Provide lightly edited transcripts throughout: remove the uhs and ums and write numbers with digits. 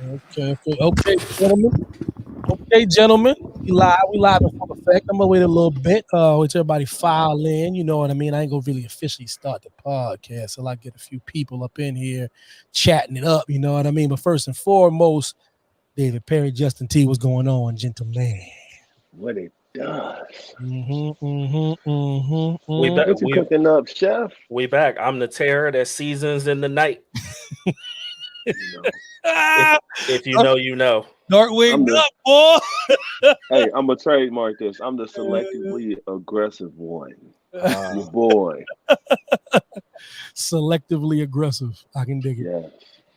Okay, gentlemen. Okay, gentlemen. We live in full effect. I'm gonna wait a little bit. Let everybody file in. You know what I mean? I ain't gonna really officially start the podcast till I get a few people up in here chatting it up. You know what I mean? But first and foremost, David Perry, Justin T, what's going on, gentlemen? What it does. Mm-hmm, mm-hmm, mm-hmm, We mm. back. What you cooking up, chef? We back. I'm the terror that seasons in the night. You know, If Ah, if you Dark, know, you know. Darkwing I'm the Duck, boy. hey, I'm gonna trademark this. I'm the selectively aggressive one. Your Uh, boy. Selectively aggressive. I can dig it. Yes.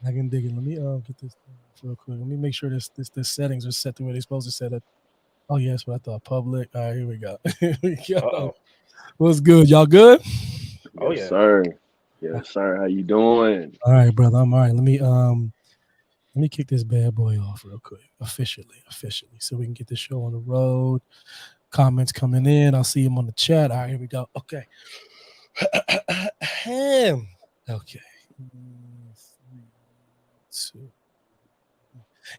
I can dig it. Let me get this thing off real quick. Let me make sure this settings are set the way they're supposed to set it. Oh yes, what I thought. Public. All right, here we go. Here we go. oh. What's good? Y'all good? Oh Yes, yeah. sir. Yes, sir. How you doing? All right, brother. I'm all right. Let me kick this bad boy off real quick. Officially. So we can get the show on the road. Comments coming in. I'll see them on the chat. All right, here we go. Okay. Okay. 3, 2.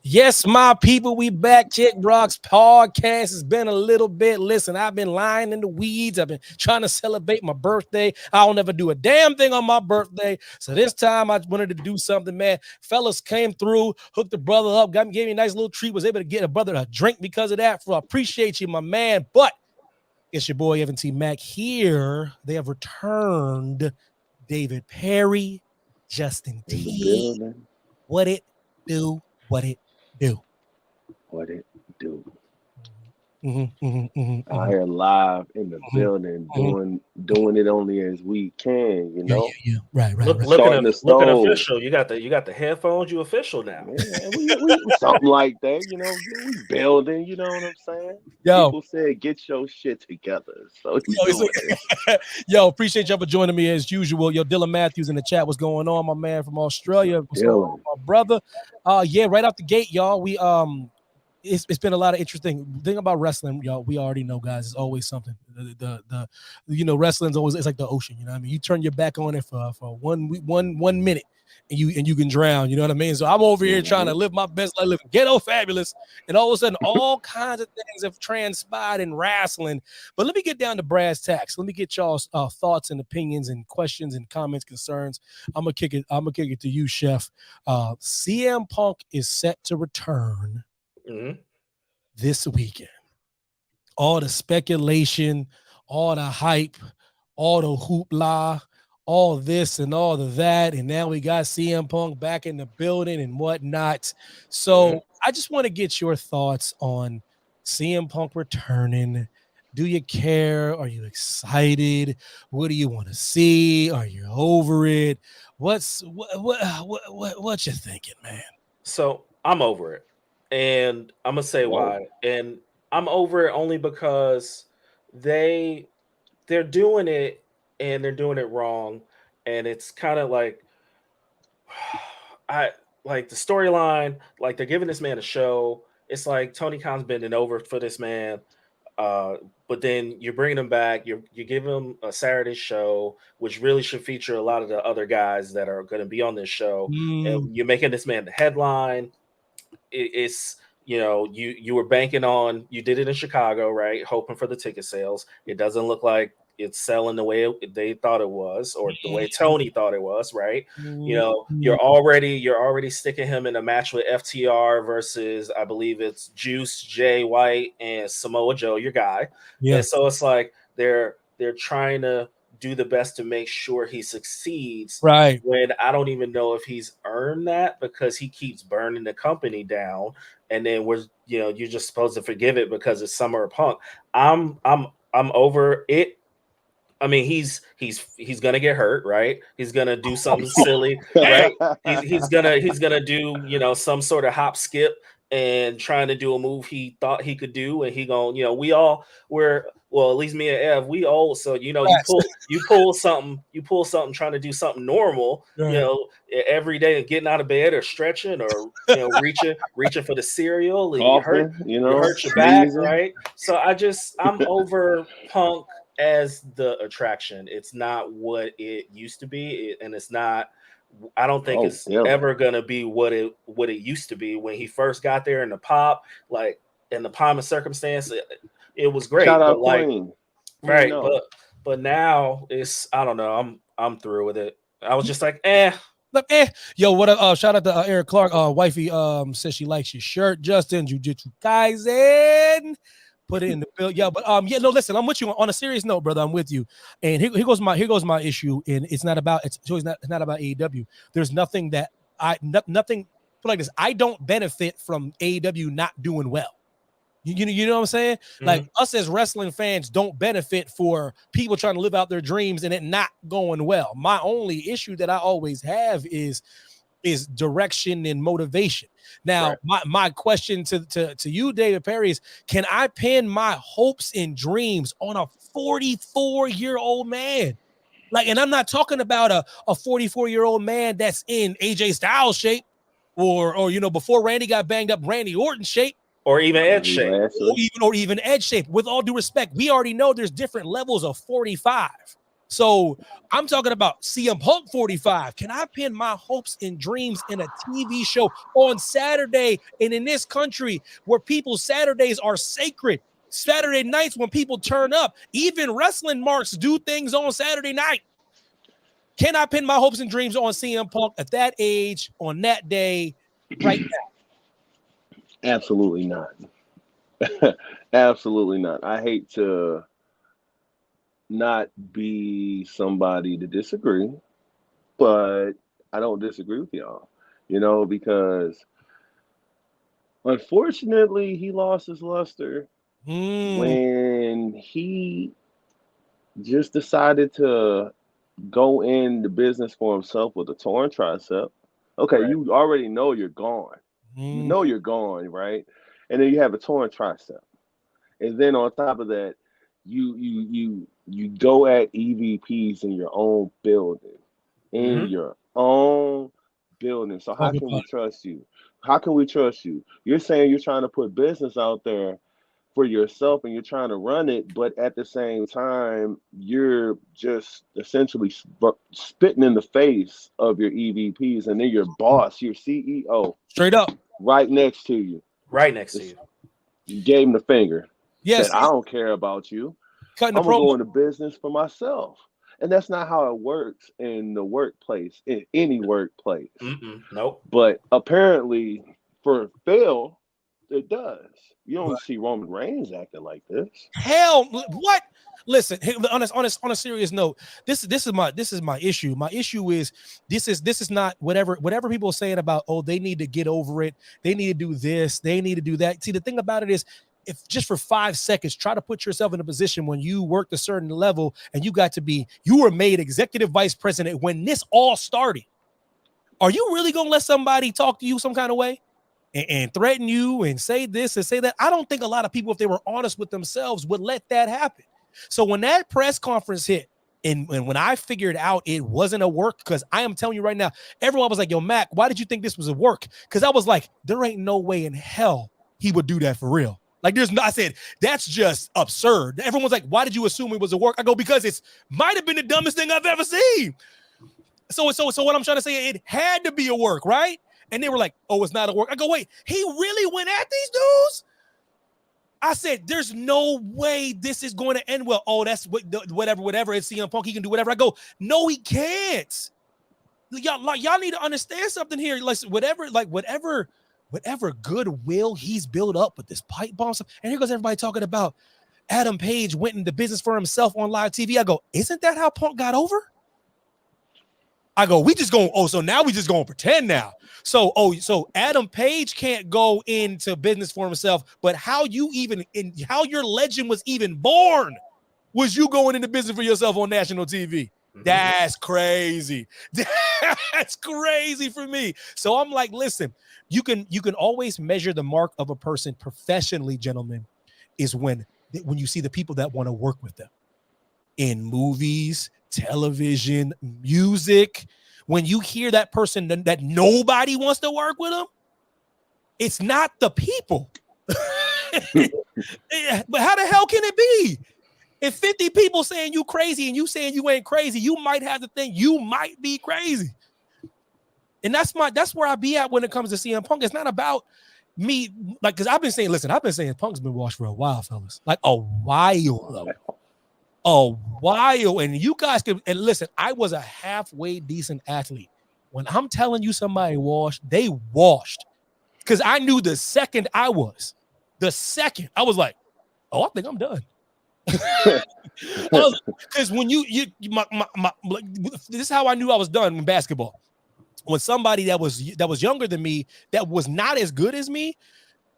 Yes, my people, we back. Chick Brock's podcast has been a little bit. Listen, I've been lying in the weeds. I've been trying to celebrate my birthday. I don't ever do a damn thing on my birthday. So this time I wanted to do something, man. Fellas came through, hooked the brother up, gave me a nice little treat, was able to get a brother a drink because of that. I appreciate you, my man. But it's your boy Evan T. Mack here. They have returned David Perry, Justin In the T. building. What it do? What it do? What it do? Mm-hmm. Out here live in the building, doing it only as we can, you Yeah, know. yeah, yeah. Right. Starting the Looking stove. official. You got the headphones. You official now. Yeah, we something like that, you know. We building, you know what I'm saying? Yo, People said get your shit together, so we yo, doing it. yo, appreciate y'all for joining me as usual. Yo, Dylan Matthews in the chat. What's going on, my man from Australia? What's going on, Dylan, my brother? Yeah, right out the gate, y'all. It's been a lot of interesting thing about wrestling, y'all. We already know, guys. It's always something. The wrestling's always it's like the ocean. You know what I mean? You turn your back on it for 1 minute, and you can drown. You know what I mean? So I'm over here trying hmm to live my best life, living ghetto fabulous, and all of a sudden, all kinds of things have transpired in wrestling. But let me get down to brass tacks. Let me get y'all's thoughts and opinions and questions and comments, concerns. I'm gonna kick it. I'm gonna kick it to you, Chef. CM Punk is set to return hmm this weekend. All the speculation, all the hype, all the hoopla, all this and all of that. And now we got CM Punk back in the building and whatnot. hmm So I just want to get your thoughts on CM Punk returning. Do you care? Are you excited? What do you want to see? Are you over it? What you thinking, man? So I'm over it, and I'm gonna say whoa, why. And I'm over it only because they they're doing it and they're doing it wrong, and it's kind of like I like the storyline. Like they're giving this man a show. It's like Tony Khan's bending over for this man. Uh, but then you're bringing him back. You give him a Saturday show, which really should feature a lot of the other guys that are going to be on this show, Mm, and you're making this man the headline. It's you were banking on you did it in Chicago, right? Hoping for the ticket sales. It doesn't look like it's selling the way they thought it was, or the way Tony thought it was, right? mm, You're already sticking him in a match with FTR versus I believe it's Juice, Jay White, and Samoa Joe, your guy. yeah, And so it's like they're trying to do the best to make sure he succeeds right. when I don't even know if he's earned that because he keeps burning the company down, and then you're just supposed to forgive it because it's Summer of Punk. I'm over it. I mean, he's gonna get hurt, right? He's gonna do something silly, Damn. right? He's gonna do some sort of hop skip and trying to do a move he thought he could do, and he gonna we all were well at least me and Ev we old, so Yes. you pull something trying to do something normal, Right. every day and getting out of bed or stretching or reaching for the cereal and coughing, you hurt your back, sneezing. right? So I'm over Punk as the attraction. It's not what it used to be, and it's not I don't think it's damn. ever gonna be what it used to be when he first got there in the pop, like in the pomp of circumstance. It was great, Shout but out like, Queen. right, No. but now it's, I don't know. I'm through with it. I was just like, eh. Look, yo, what up? Shout out to Eric Clark. Wifey says she likes your shirt. Justin, Jujutsu Kaisen. Put it in the bill. Yeah, but yeah, no, listen, I'm with you on a serious note, brother. I'm with you. And here goes my issue. And it's not about about AEW. There's nothing that nothing like this. I don't benefit from AEW not doing well. You know what I'm saying? Mm-hmm. Like us as wrestling fans don't benefit for people trying to live out their dreams and it not going well. My only issue that I always have is direction and motivation. Now, right. my question to you, David Perry, is can I pin my hopes and dreams on a 44-year-old man? Like, and I'm not talking about a 44-year-old man that's in AJ Styles shape or before Randy got banged up, Randy Orton shape. Or even Edge shape. Or even Edge shape. With all due respect, we already know there's different levels of 45. So I'm talking about CM Punk 45. Can I pin my hopes and dreams in a TV show on Saturday and in this country where people's Saturdays are sacred? Saturday nights when people turn up, even wrestling marks do things on Saturday night. Can I pin my hopes and dreams on CM Punk at that age, on that day, right now? Absolutely not. Absolutely not. I hate to not be somebody to disagree, but I don't disagree with y'all, because unfortunately he lost his luster when he just decided to go in the business for himself with a torn tricep. Okay, right. You already know you're gone. You know you're gone, right? And then you have a torn tricep. And then on top of that, you go at EVPs in your own building. Your own building. So how can we trust you? How can we trust you? You're saying you're trying to put business out there for yourself and you're trying to run it, but at the same time, you're just essentially spitting in the face of your EVPs and then your boss, your CEO. Straight up. Right next to you. Right next to you. You gave him the finger. Yes. Said, I don't care about you. I'm going to go into business for myself. And that's not how it works in the workplace, in any workplace. Nope. But apparently for Phil, it does. You don't see Roman Reigns acting like this. Hell, what? Listen, on a serious note, this is my issue. My issue is this is not whatever people are saying about, oh, they need to get over it. They need to do this. They need to do that. See, the thing about it is, if just for 5 seconds, try to put yourself in a position when you worked a certain level and you were made executive vice president when this all started. Are you really going to let somebody talk to you some kind of way and threaten you and say this and say that? I don't think a lot of people, if they were honest with themselves, would let that happen. So when that press conference hit and when I figured out it wasn't a work, because I am telling you right now, everyone was like, yo, Mac, why did you think this was a work? Because I was like, there ain't no way in hell he would do that for real. Like I said, that's just absurd. Everyone's like, why did you assume it was a work? I go, because it might have been the dumbest thing I've ever seen. So what I'm trying to say, it had to be a work, right? And they were like, oh, it's not a work. I go, wait, he really went at these dudes? I said, there's no way this is going to end well. Oh, that's whatever. It's CM Punk. He can do whatever. I go, no, he can't. Y'all need to understand something here. Like whatever goodwill he's built up with this pipe bomb stuff. And here goes everybody talking about Adam Page went into business for himself on live TV. I go, isn't that how Punk got over? I go, so now we just going to pretend now. So Adam Page can't go into business for himself, but how your legend was even born was you going into business for yourself on national TV. That's crazy. That's crazy for me. So I'm like, listen, you can always measure the mark of a person professionally, gentlemen, is when you see the people that want to work with them in movies, television, music. When you hear that person that nobody wants to work with them, it's not the people. But how the hell can it be? If 50 people saying you crazy and you saying you ain't crazy, you might have to think you might be crazy. And that's where I be at when it comes to CM Punk. It's not about me, like, because I've been saying Punk's been washed for a while, fellas. Like a while, though. A while. And you guys can, and listen, I was a halfway decent athlete. When I'm telling you somebody washed, they washed. Because I knew the second I was like, oh, I think I'm done. Because when this is how I knew I was done in basketball. When somebody that was younger than me, that was not as good as me,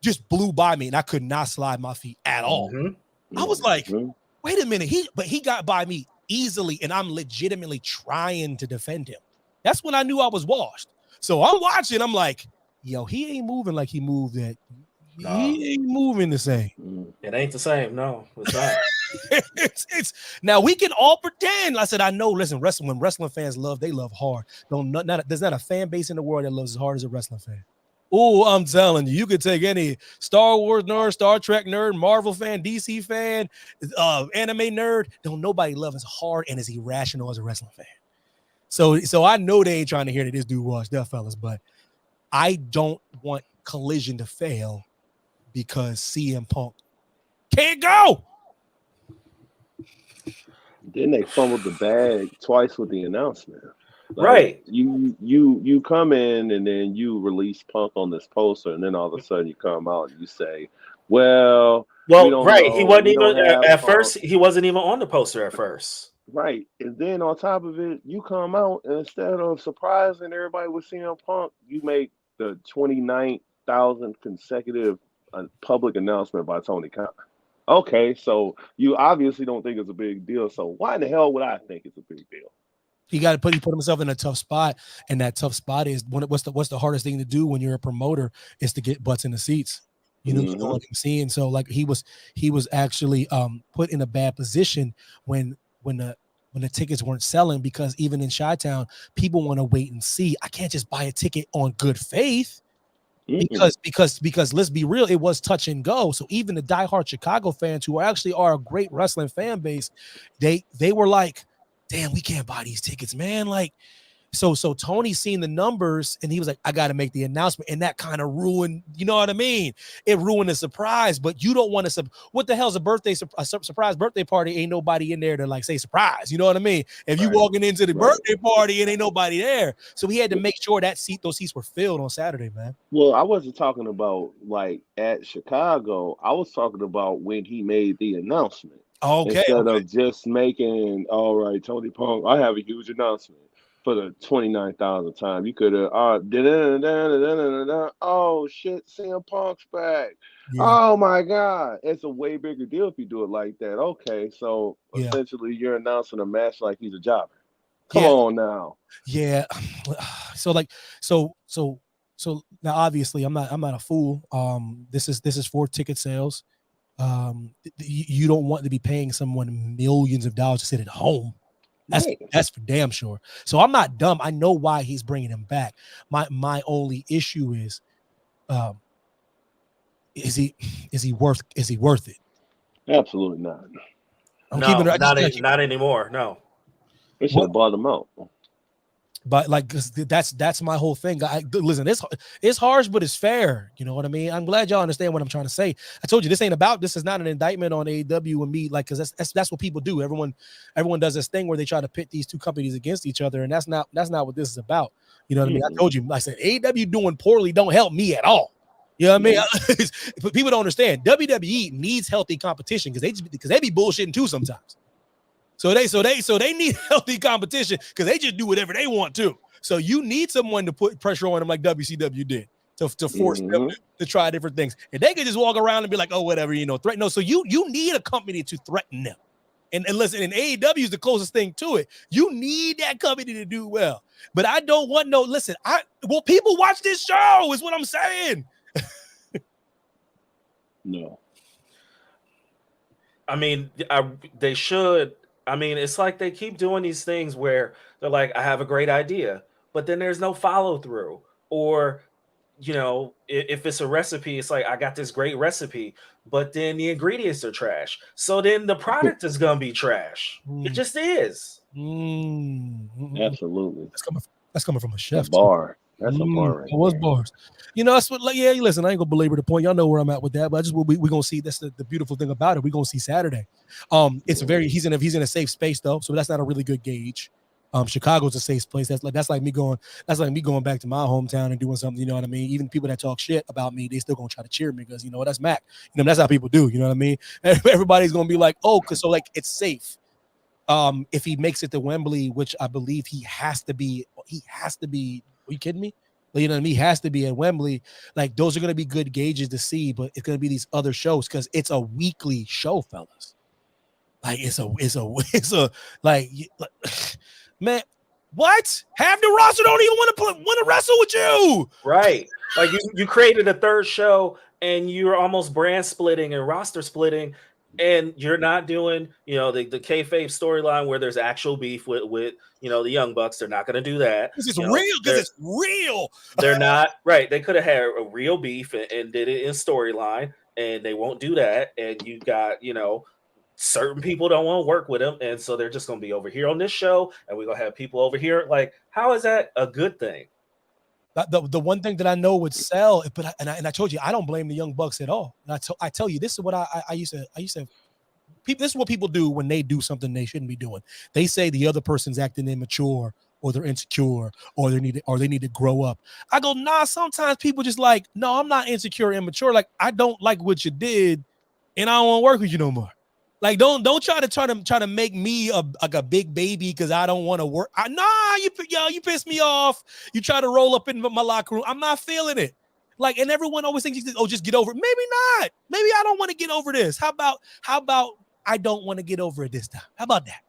just blew by me, and I could not slide my feet at all. I was like, wait a minute, he got by me easily, and I'm legitimately trying to defend him. That's when I knew I was washed. So I'm watching, I'm like, yo, he ain't moving like he moved at. He ain't moving the same. It ain't the same. No, it's not. it's now we can all pretend. I said, I know. Listen, when wrestling fans they love hard. There's not a fan base in the world that loves as hard as a wrestling fan. Oh, I'm telling you, you could take any Star Wars nerd, Star Trek nerd, Marvel fan, DC fan, anime nerd. Don't nobody love as hard and as irrational as a wrestling fan. So I know they ain't trying to hear that this dude washed up, fellas, but I don't want Collision to fail because CM Punk can't go. Then they fumbled the bag twice with the announcement. Like, right. You come in and then you release Punk on this poster, and then all of a sudden you come out and you say, well, right. He wasn't even at first. He wasn't even on the poster at first. Right. And then on top of it, you come out and instead of surprising everybody with CM Punk, you make the 29,000 consecutive public announcement by Tony Khan. Okay, so you obviously don't think it's a big deal. So why in the hell would I think it's a big deal? He put himself in a tough spot, and that tough spot is what's the hardest thing to do when you're a promoter is to get butts in the seats. You know what I'm seeing. So like he was actually put in a bad position when the tickets weren't selling, because even in Chi-Town, people want to wait and see. I can't just buy a ticket on good faith. Because let's be real, it was touch and go. So even the diehard Chicago fans, who are a great wrestling fan base, they were like, damn, we can't buy these tickets, man. Like, so Tony seen the numbers and he was like, I got to make the announcement. And that kind of ruined, you know what I mean? It ruined the surprise, but you don't want to, what the hell's a surprise birthday party? Ain't nobody in there to like say surprise. You know what I mean? If you walking into the birthday party and ain't nobody there. So he had to make sure those seats were filled on Saturday, man. Well, I wasn't talking about like at Chicago. I was talking about when he made the announcement. Instead of just making, all right, Tony Punk, I have a huge announcement. For the 29,000th time, you could have, oh shit, CM Punk's back. Yeah. Oh my God. It's a way bigger deal if you do it like that. Okay, so essentially you're announcing a match like he's a jobber. Come on now. Yeah. So now obviously I'm not a fool. This is for ticket sales. You don't want to be paying someone millions of dollars to sit at home. That's for damn sure. So I'm not dumb. I know why he's bringing him back. My only issue is he worth it? Absolutely not. Not anymore. No. They should have bought him out. But like that's my whole thing. Listen, it's harsh, but it's fair. You know what I mean? I'm glad y'all understand what I'm trying to say. I told you this is not an indictment on AEW and me, like, because that's what people do. Everyone does this thing where they try to pit these two companies against each other, and that's not what this is about. You know what I mean? I told you, I said AEW doing poorly don't help me at all. You know what I mean? But people don't understand. WWE needs healthy competition because they be bullshitting too sometimes. So they need healthy competition because they just do whatever they want to. So you need someone to put pressure on them like WCW did to force them to try different things. And they could just walk around and be like, oh, whatever, threaten. No, so you need a company to threaten them. And listen, and AEW is the closest thing to it. You need that company to do well. But I don't want people watch this show is what I'm saying. No. I mean, they should. I mean, it's like they keep doing these things where they're like, I have a great idea, but then there's no follow through. Or, if it's a recipe, it's like, I got this great recipe, but then the ingredients are trash. So then the product is going to be trash. It just is. Absolutely. That's coming from a chef. Bar. That's a bar right It was there. bars. You know, that's what. Like, yeah, listen, I ain't gonna belabor the point. Y'all know where I'm at with that, but I just we gonna see. That's the beautiful thing about it. We gonna see Saturday. It's very he's in a safe space though, so that's not a really good gauge. Chicago's a safe place. That's like me going back to my hometown and doing something. You know what I mean? Even people that talk shit about me, they still gonna try to cheer me because you know that's Mac. You know that's how people do. You know what I mean? Everybody's gonna be like, oh, because so like it's safe. If he makes it to Wembley, which I believe he has to be. Are you kidding me? You know what I mean? He has to be at Wembley. Like those are going to be good gauges to see, but it's going to be these other shows because it's a weekly show, fellas. Like it's a like man. What? Half the roster don't even want to wrestle with you. Right. Like you created a third show and you're almost brand splitting and roster splitting. And you're not doing, you know, the kayfabe storyline where there's actual beef with you know, the Young Bucks. They're not going to do that. This is real because it's real. They're not right. They could have had a real beef and did it in storyline, and they won't do that. And you got, you know, certain people don't want to work with them, and so they're just going to be over here on this show, and we're going to have people over here. Like, how is that a good thing? The one thing that I know would sell, but I told you I don't blame the Young Bucks at all. And I tell you, this is what I used to. People, this is what people do when they do something they shouldn't be doing. They say the other person's acting immature, or they're insecure, or they need to grow up. I go, nah. Sometimes people just like, no, I'm not insecure, or immature. Like I don't like what you did, and I don't want to work with you no more. Like don't try to make me a big baby because I don't want to work. You piss me off. You try to roll up in my locker room. I'm not feeling it. Like, and everyone always thinks, oh, just get over it. Maybe not. Maybe I don't want to get over this. How about I don't want to get over it this time? How about that?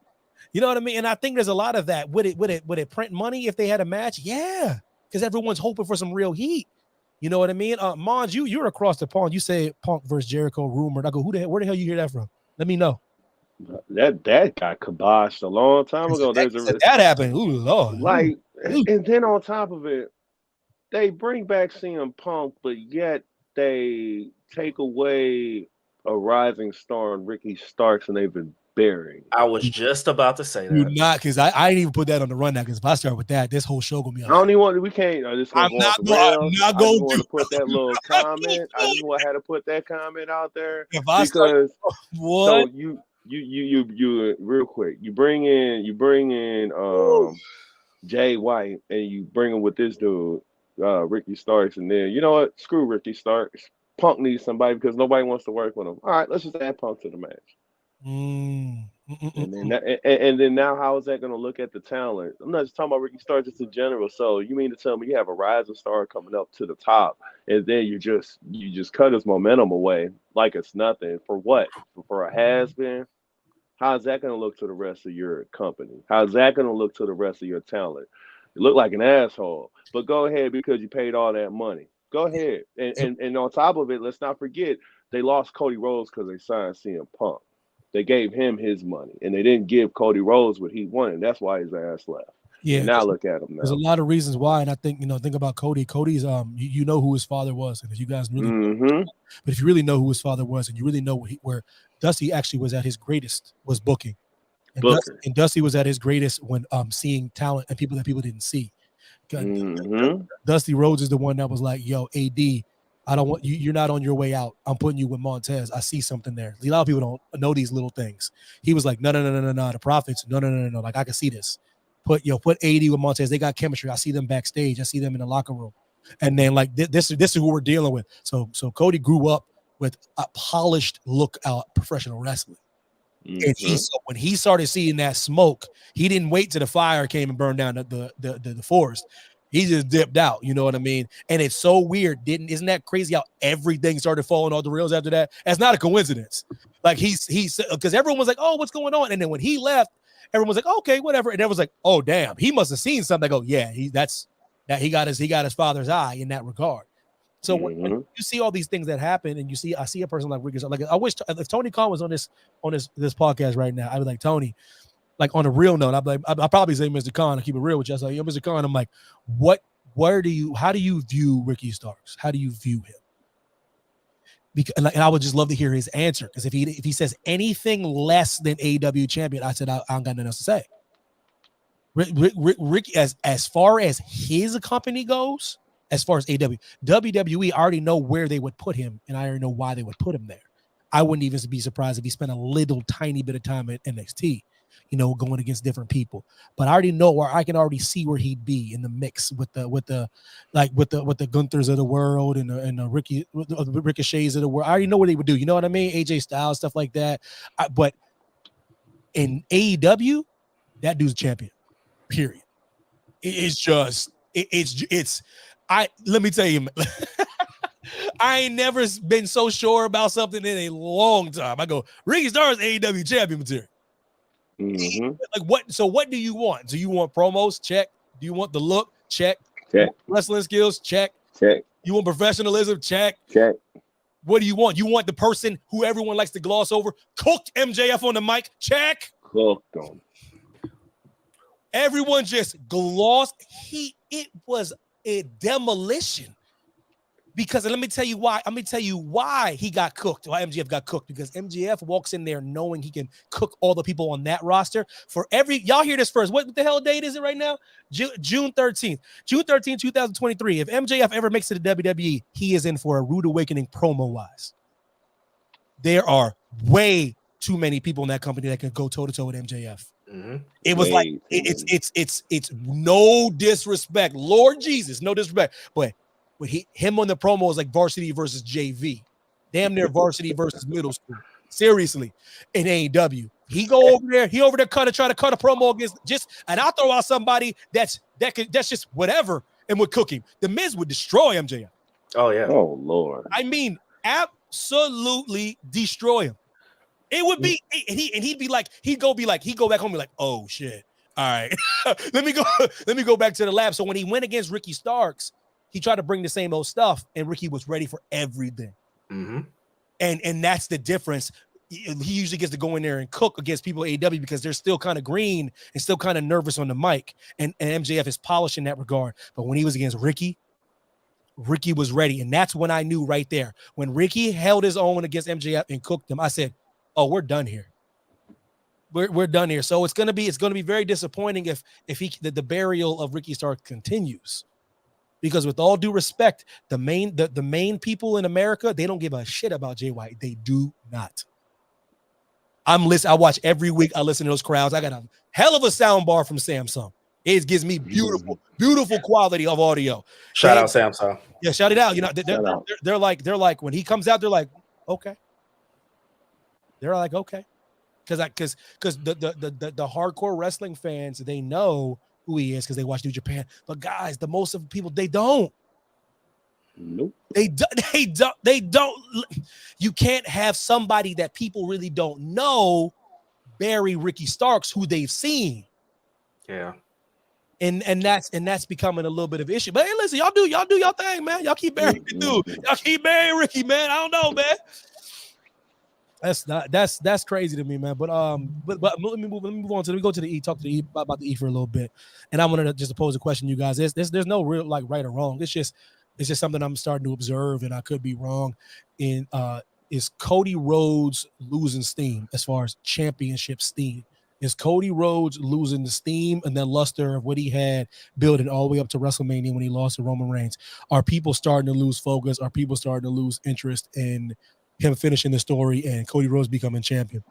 You know what I mean? And I think there's a lot of that. Would it print money if they had a match? Yeah, because everyone's hoping for some real heat. You know what I mean? Mons, you're across the pond. You say Punk versus Jericho rumored. I go, where the hell you hear that from? Let me know. That got kiboshed a long time ago. That happened. Ooh, Lord. Like, and then on top of it, they bring back CM Punk, but yet they take away a rising star in Ricky Starks, and they've been buried. I was just about to say that. You're not, because I didn't even put that on the rundown. Because if I start with that, this whole show gonna be. I don't even want. We can't. I'm not going to put that little comment. I just had to put that comment out there because so you real quick. You bring in Jay White and you bring him with this dude, Ricky Starks, and then you know what? Screw Ricky Starks. Punk needs somebody because nobody wants to work with him. All right, let's just add Punk to the match. And then now, how is that going to look at the talent? I'm not just talking about Ricky Starks, just in general. So you mean to tell me you have a rising star coming up to the top, and then you just cut his momentum away like it's nothing for what? For a has-been? How's that going to look to the rest of your company? How's that going to look to the rest of your talent? You look like an asshole, but go ahead because you paid all that money. Go ahead, and on top of it, let's not forget they lost Cody Rhodes because they signed CM Punk. They gave him his money, and they didn't give Cody Rhodes what he wanted. That's why his ass left. Yeah. And now look at him now. There's a lot of reasons why, and I think think about Cody. Cody's you know who his father was, and if you guys really, but if you really know who his father was, and you really know where Dusty actually was at his greatest was booking, and Dusty was at his greatest when seeing talent and people that people didn't see. Dusty Rhodes is the one that was like, "Yo, AD, I don't want you. You're not on your way out. I'm putting you with Montez. I see something there." A lot of people don't know these little things. He was like, "No. The Prophets, no. Like I can see this. Put AD with Montez. They got chemistry. I see them backstage. I see them in the locker room." And then like this is who we're dealing with. So Cody grew up with a polished look out professional wrestling. And when he started seeing that smoke, he didn't wait till the fire came and burned down the forest. He just dipped out, you know what I mean? And it's so weird. Isn't that crazy how everything started falling off the rails after that? That's not a coincidence. Like he's because everyone was like, "Oh, what's going on?" And then when he left, everyone was like, "Okay, whatever." And everyone was like, "Oh, damn, he must have seen something." I go, "Yeah, he got his father's eye in that regard." So when you see all these things that happen, and I see a person like Ricky, like I wish if Tony Khan was on this podcast right now, I'd be like, Tony, like on a real note, I'd probably say Mr. Khan, to keep it real with you. I was like, "Yo, Mr. Khan," I'm like, how do you view Ricky Starks? How do you view him? And I would just love to hear his answer, because if he says anything less than AEW champion, I said I don't got nothing else to say. Ricky, as far as his company goes, as far as WWE, I already know where they would put him, and I already know why they would put him there. I wouldn't even be surprised if he spent a little tiny bit of time at NXT, going against different people. But I already know, or I can already see where he'd be in the mix with the Gunthers of the world and the Ricochets of the world. I already know what they would do. You know what I mean? AJ Styles, stuff like that. But in AEW, that dude's champion. Period. It's just let me tell you, I ain't never been so sure about something in a long time. I go, Ricky Starks AEW champion material. Mm-hmm. Like what? So what do you want? Do you want promos? Check. Do you want the look? Check. Check. Wrestling skills? Check. Check. You want professionalism? Check. Check. What do you want? You want the person who everyone likes to gloss over? Cooked MJF on the mic? Check. Cooked them. Everyone just glossed. It was a demolition. Because let me tell you why. Let me tell you why he got cooked. Why MJF got cooked. Because MJF walks in there knowing he can cook all the people on that roster. Y'all hear this first. What the hell date is it right now? June 13th. June 13th, 2023. If MJF ever makes it to WWE, he is in for a rude awakening promo-wise. There are way too many people in that company that can go toe-to-toe with MJF. Mm-hmm. It was it's no disrespect. Lord Jesus, no disrespect. But him on the promo is like varsity versus JV, damn near varsity versus middle school. Seriously, in AEW, he over there try to cut a promo against and I'll throw out somebody that's just whatever and would cook him. The Miz would destroy MJF. Oh yeah. Oh Lord. I mean, absolutely destroy him. It would be he'd go back home and be like, oh shit. All right, let me go back to the lab. So when he went against Ricky Starks, he tried to bring the same old stuff, and Ricky was ready for everything. Mm-hmm. And that's the difference. He usually gets to go in there and cook against people at AEW because they're still kind of green and still kind of nervous on the mic. And MJF is polished in that regard. But when he was against Ricky was ready. And that's when I knew right there. When Ricky held his own against MJF and cooked him, I said, oh, we're done here. We're done here. So it's gonna be very disappointing if the burial of Ricky Starks continues. Because with all due respect, the main people in America, they don't give a shit about Jay White. They do not. I watch every week. I listen to those crowds. I got a hell of a sound bar from Samsung. It gives me beautiful quality of audio. Shout out Samsung. Yeah, shout it out. They're like when he comes out, they're like, okay. They're like, okay. Because the hardcore wrestling fans, they know who he is because they watch New Japan. But guys, the most of the people, they don't. Nope. They don't. You can't have somebody that people really don't know bury Ricky Starks, who they've seen. Yeah. And that's becoming a little bit of an issue. But hey, listen, y'all do your thing, man. Y'all keep burying the dude. Y'all keep burying Ricky, man. I don't know, man. That's crazy to me, man. But let me move on to go to the E, talk to the E about the E for a little bit. And I wanted to just pose a question to you guys. There's no real like right or wrong. It's just something I'm starting to observe, and I could be wrong. Is Cody Rhodes losing steam as far as championship steam? Is Cody Rhodes losing the steam and the luster of what he had building all the way up to WrestleMania when he lost to Roman Reigns? Are people starting to lose focus? Are people starting to lose interest in him finishing the story and Cody Rhodes becoming champion?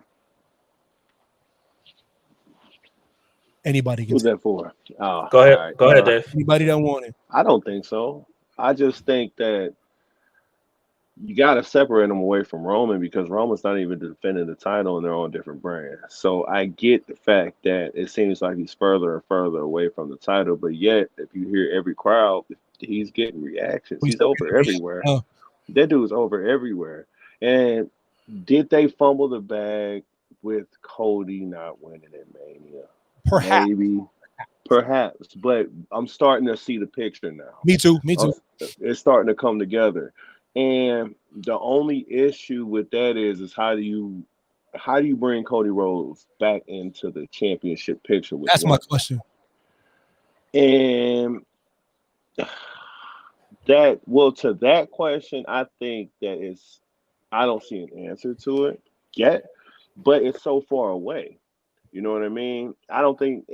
Anybody? Who's that for? Go ahead. Right. Go ahead, Dave. Anybody that want it? I don't think so. I just think that you got to separate them away from Roman because Roman's not even defending the title and they're on different brands. So I get the fact that it seems like he's further and further away from the title, but yet if you hear every crowd, he's getting reactions. He's over everywhere. That dude's over everywhere. And did they fumble the bag with Cody not winning at Mania? Perhaps. Maybe. Perhaps. But I'm starting to see the picture now. Me too. It's starting to come together. And the only issue with that is how do you bring Cody Rhodes back into the championship picture? That's my question. And to that question, I think that I don't see an answer to it yet, but it's so far away. You know what I mean? I don't think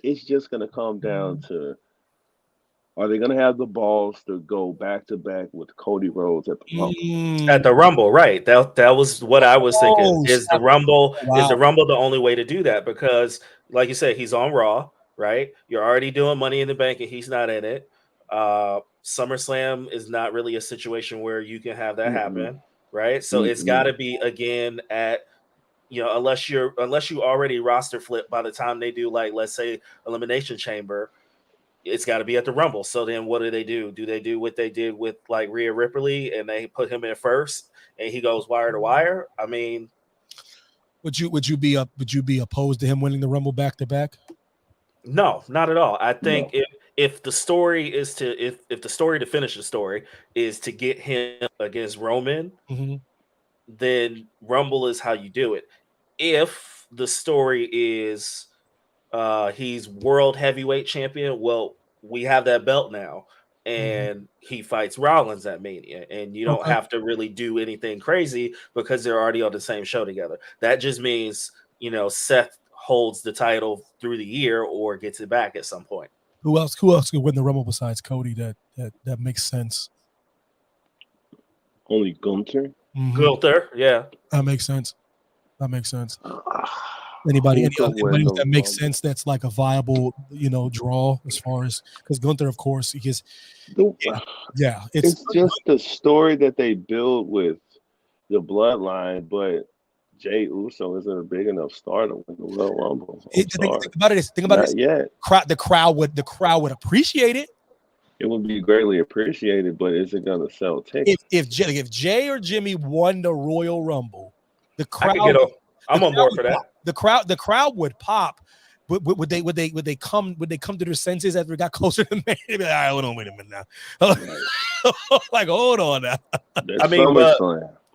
it's just going to come down to, are they going to have the balls to go back to back with Cody Rhodes at the Rumble? At the Rumble, right? That was what I was thinking. Is the Rumble the only way to do that? Because, like you said, he's on Raw, right? You're already doing Money in the Bank, and he's not in it. SummerSlam is not really a situation where you can have that happen, right? So it's got to be again at, unless you already roster flip by the time they do, like, let's say Elimination Chamber. It's got to be at the Rumble. So then what do? Do they do what they did with like Rhea Ripley and they put him in first and he goes wire to wire? I mean, would you be opposed to him winning the Rumble back to back? No, not at all. I think if the story is if the story to finish the story is to get him against Roman, then Rumble is how you do it. If the story is he's world heavyweight champion, well, we have that belt now, and he fights Rollins at Mania, and you don't have to really do anything crazy because they're already on the same show together. That just means, Seth holds the title through the year or gets it back at some point. Who else could win the Rumble besides Cody? That makes sense. Only Gunther. Gunther, yeah, that makes sense. Anybody that makes sense that's like a viable, draw as far as, because Gunther, of course, it's just the story that they build with the bloodline, but Jey Uso isn't a big enough star to win the Royal Rumble. Think about it. Yet. The crowd would appreciate it. It would be greatly appreciated, but is it going to sell tickets? If Jey or Jimmy won the Royal Rumble, the crowd. I'm on board for that. The crowd would pop. Would they come to their senses after it got closer to man? They'd be like, all right, hold on, wait a minute now. Like, hold on now. I mean,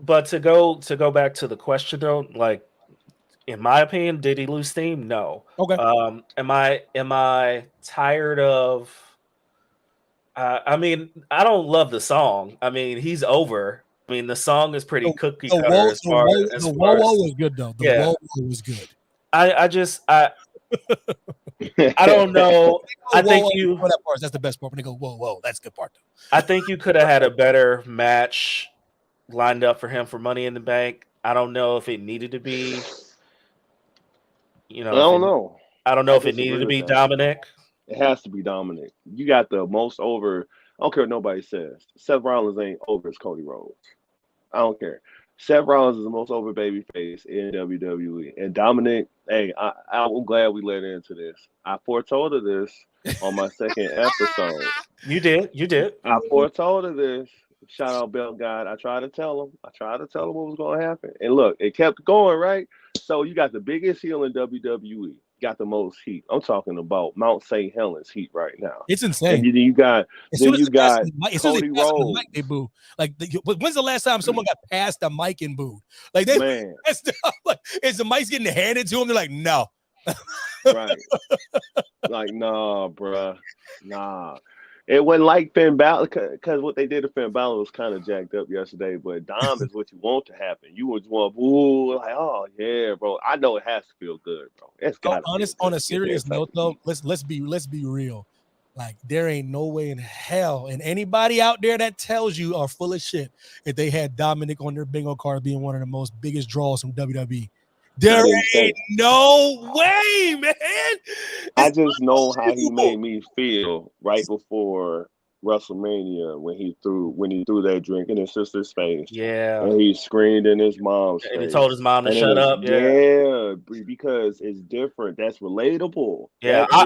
but to go back to the question though, like, in my opinion, did he lose steam? No. Okay. Am I tired of? I mean, I don't love the song. I mean, he's over. I mean, the song is pretty cookie cutter as far as the Whoa was good though. The Whoa was good. I don't know. I think that's the best part when they go whoa. That's the good part. I think you could have had a better match lined up for him for Money in the Bank. I don't know if it needed to be. I don't know. I don't know if it needed to be Dominic. It has to be Dominic. You got the most over. I don't care what nobody says. Seth Rollins ain't over as Cody Rhodes. I don't care. Seth Rollins is the most over baby face in WWE. And Dominic, hey, I'm glad we led into this. I foretold her this on my second episode. You did. I foretold her this. Shout out Belt God. I tried to tell him what was going to happen. And look, it kept going, right? So you got the biggest heel in WWE. Got the most heat. I'm talking about Mount St. Helens heat right now. It's insane. And then you got Cody Rhodes. They boo. Like, when's the last time someone got past the mic and booed? Like, is the mics getting handed to them? They're like, no. Right. Like, nah, bruh. Nah. It wasn't like Finn Balor, because what they did to Finn Balor was kind of jacked up yesterday, but Dom is what you want to happen. You would want, like, oh, yeah, bro. I know it has to feel good, bro. It's got on a serious note, though, let's be real. Like, there ain't no way in hell, and anybody out there that tells you are full of shit if they had Dominic on their bingo card being one of the most biggest draws from WWE. There ain't no way, man. I just know how he made me feel right before WrestleMania when he threw that drink in his sister's face. Yeah. And he screamed in his mom's face. And he told his mom to shut up. Yeah, because it's different. That's relatable. Yeah. I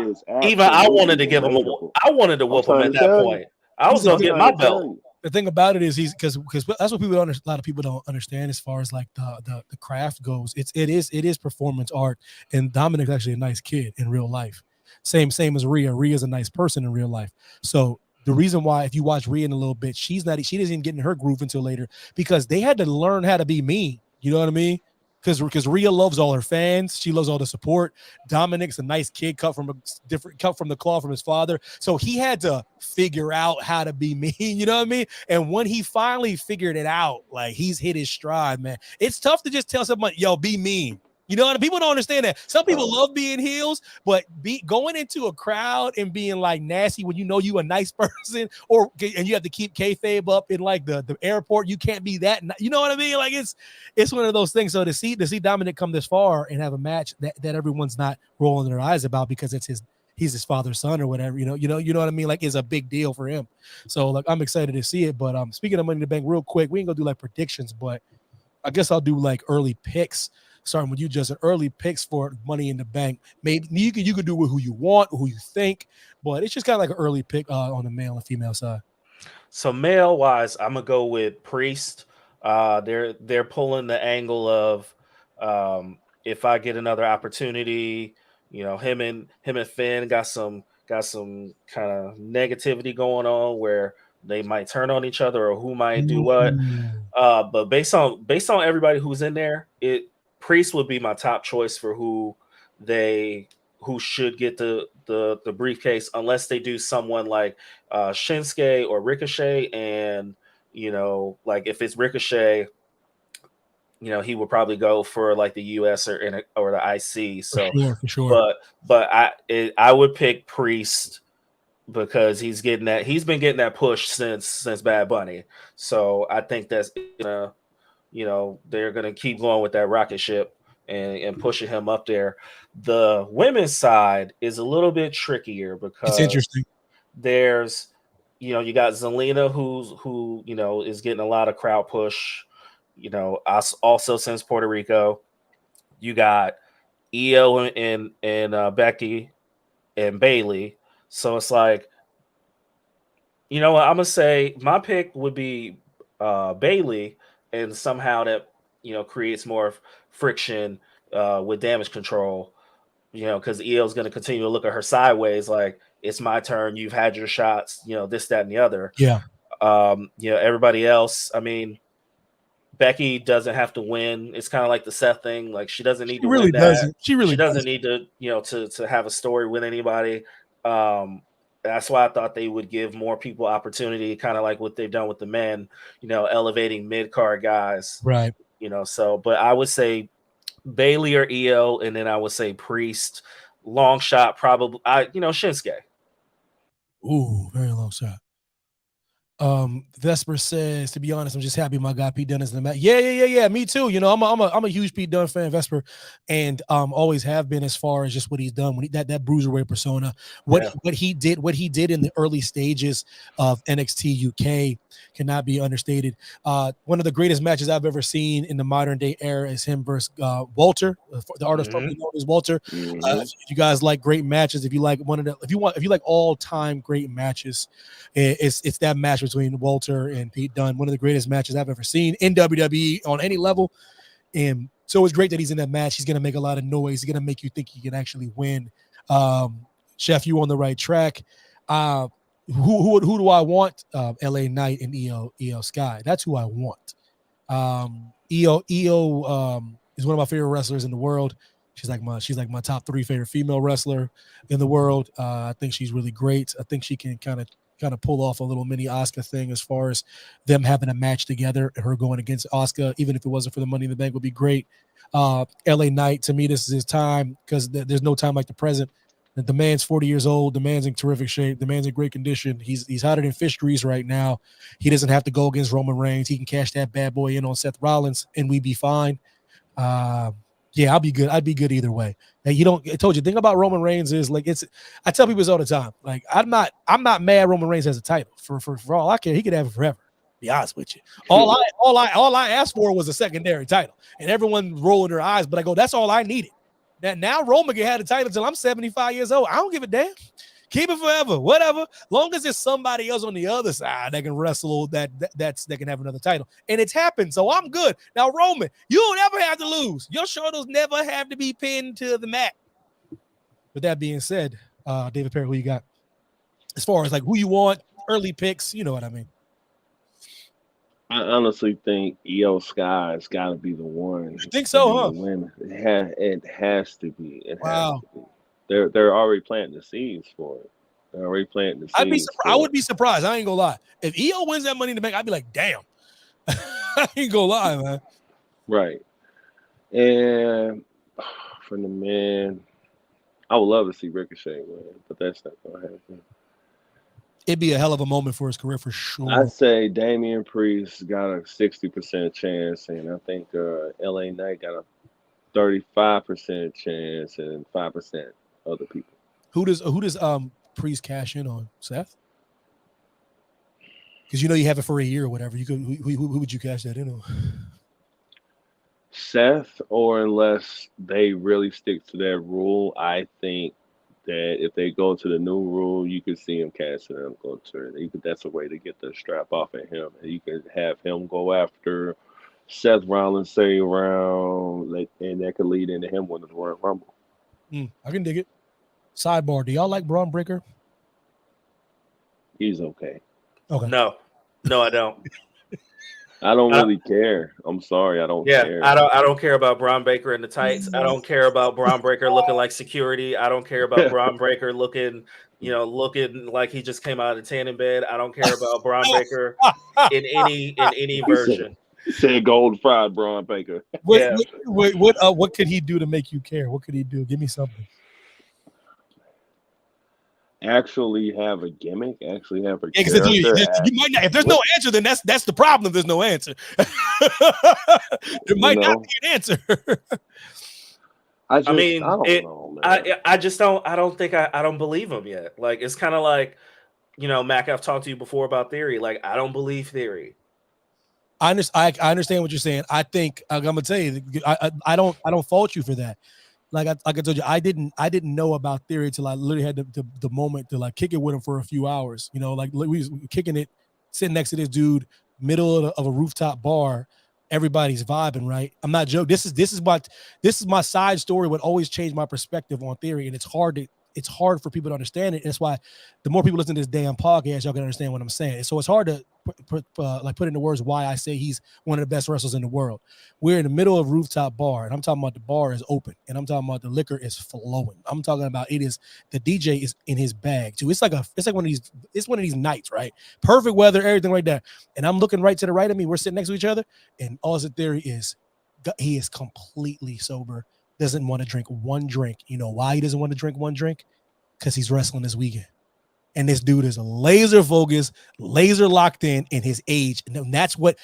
wanted to give him I wanted to whoop him at that point. I was going to get my belt. The thing about it is because that's what a lot of people don't understand as far as like the craft goes. It is performance art, and Dominic's actually a nice kid in real life. Same as Rhea. Rhea's a nice person in real life. So the reason why, if you watch Rhea in a little bit, she doesn't even get in her groove until later, because they had to learn how to be mean. You know what I mean? Because Rhea loves all her fans, she loves all the support. Dominic's a nice kid, cut from the claw from his father, so he had to figure out how to be mean. You know what I mean? And when he finally figured it out, like, he's hit his stride, man. It's tough to just tell someone, "Yo, be mean." You know, and people don't understand that. Some people love being heels, but going into a crowd and being like nasty when you know you a nice person, and you have to keep kayfabe up in like the airport. You can't be that. You know what I mean? Like it's one of those things. So to see Dominic come this far and have a match that everyone's not rolling their eyes about because he's his father's son or whatever. You know what I mean? Like it's a big deal for him. So like I'm excited to see it. But speaking of Money in the Bank, real quick, we ain't gonna do like predictions, but I guess I'll do like early picks. Starting with you, Justin, early picks for Money in the Bank. Maybe you could do with who you want, who you think, but it's just kind of like an early pick on the male and female side. So male wise, I'm gonna go with Priest. They're pulling the angle of if I get another opportunity, you know, him and Finn got some kind of negativity going on where they might turn on each other or who might do what. But based on everybody who's in there, Priest would be my top choice for who should get the briefcase, unless they do someone like Shinsuke or Ricochet. And you know, like if it's Ricochet, you know, he would probably go for like the US or the IC. So for sure. But I would pick Priest because he's been getting that push since Bad Bunny. So I think that's you know, they're going to keep going with that rocket ship and pushing him up there. The women's side is a little bit trickier because it's interesting. There's, you know, you got Zelina who, you know, is getting a lot of crowd push, you know, also since Puerto Rico. You got Io and Becky and Bailey. So it's like, you know what, I'm going to say my pick would be Bailey, and somehow that, you know, creates more friction with Damage Control, you know, because Io's going to continue to look at her sideways like, it's my turn, you've had your shots, you know, this, that, and the other. Yeah. You know, everybody else, I mean, Becky doesn't have to win. It's kind of like the Seth thing. Like, she doesn't need to win that. She doesn't need to, you know, to have a story with anybody. That's why I thought they would give more people opportunity, kind of like what they've done with the men, you know, elevating mid-card guys. Right. You know, so, but I would say Bailey or Io, and then I would say Priest. Long shot, probably, Shinsuke. Ooh, very long shot. Vesper says, to be honest, I'm just happy my guy Pete Dunne is in the match. Yeah. Me too. You know, I'm a huge Pete Dunne fan, Vesper, and always have been as far as just what he's done when that bruiserweight persona, what he did in the early stages of NXT UK cannot be understated. One of the greatest matches I've ever seen in the modern day era is him versus Walter, the artist formerly known as Walter. If you guys like great matches, if you like all time great matches, it's that match between Walter and Pete Dunne, one of the greatest matches I've ever seen in WWE on any level. And so it's great that he's in that match. He's going to make a lot of noise. He's going to make you think he can actually win. Chef, you on the right track. Who do I want? LA Knight and Io Sky. That's who I want. Io is one of my favorite wrestlers in the world. She's like my top 3 favorite female wrestler in the world. I think she's really great. I think she can kind of pull off a little mini Asuka thing as far as them having a match together, her going against Asuka, even if it wasn't for the Money in the Bank, would be great. LA Knight, to me, this is his time because there's no time like the present. The man's 40 years old. The man's in terrific shape. The man's in great condition. He's hotter than fish grease right now. He doesn't have to go against Roman Reigns. He can cash that bad boy in on Seth Rollins, and we'd be fine. Yeah, I'll be good. I'd be good either way. I told you, the thing about Roman Reigns is like I tell people this all the time. Like I'm not mad Roman Reigns has a title. For all I care, he could have it forever. Be honest with you. All I asked for was a secondary title, and everyone rolling their eyes. But I go, that's all I needed. That now Roman can have the title until I'm 75 years old. I don't give a damn. Keep it forever, whatever. Long as there's somebody else on the other side that can wrestle that can have another title. And it's happened, so I'm good. Now, Roman, you don't ever have to lose. Your shoulders never have to be pinned to the mat. With that being said, David Perry, who you got? As far as like who you want, early picks, you know what I mean. I honestly think Io Sky has got to be the one. You think so, huh? It has to be. Wow. Has to be. They're already planting the seeds for it. They're already planting the seeds. I would be surprised. I ain't gonna lie. If Io wins that Money in the Bank, I'd be like, damn. I ain't gonna lie, man. Right. And from the men, I would love to see Ricochet win, but that's not gonna happen. It'd be a hell of a moment for his career for sure. I'd say Damian Priest got a 60% chance, and I think LA Knight got a 35% chance, and 5% other people. Who does Priest cash in on? Seth? Because you know you have it for a year or whatever. You could who would you cash that in on? Seth, or unless they really stick to that rule, I think that if they go to the new rule, you could see him casting them go to it. That's a way to get the strap off of him, and you can have him go after Seth Rollins, say around, and that could lead into him winning the Royal Rumble. I can dig it. Sidebar: do y'all like Braun Breaker? He's okay. Okay. No, I don't. I don't really care. I'm sorry, I don't care. I don't care about Braun Breaker in the tights. I don't care about Braun Breaker looking like security. I don't care about Braun Breaker looking like he just came out of the tanning bed. I don't care about Braun Breaker in any version. Say gold fried Braun Breaker. What could he do to make you care? What could he do? Give me something. Actually have a gimmick, actually have a character. You might not, if there's no answer, then that's the problem. If there's no answer. There might not be an answer. I don't believe him yet. Like, it's kind of like, Mac, I've talked to you before about Theory. Like, I don't believe Theory. I understand what you're saying. I think I'm gonna tell you, I don't fault you for that. Like I told you, I didn't know about Theory till I literally had the moment to like kick it with him for a few hours. Like we was kicking it, sitting next to this dude, middle of a rooftop bar. Everybody's vibing, right? I'm not joking. This is my side story. What always changed my perspective on Theory, and it's hard for people to understand it. And that's why the more people listen to this damn podcast, y'all can understand what I'm saying. So it's hard to put into words why I say he's one of the best wrestlers in the world. We're in the middle of rooftop bar, and I'm talking about the bar is open, and I'm talking about the liquor is flowing. I'm talking about the DJ is in his bag too. It's like one of these nights, right? Perfect weather, everything like that. And I'm looking right to the right of me. We're sitting next to each other, and Austin Theory he is completely sober. Doesn't want to drink one drink. You know why he doesn't want to drink one drink? Because he's wrestling this weekend. And this dude is laser focused, laser locked in his age. And that's what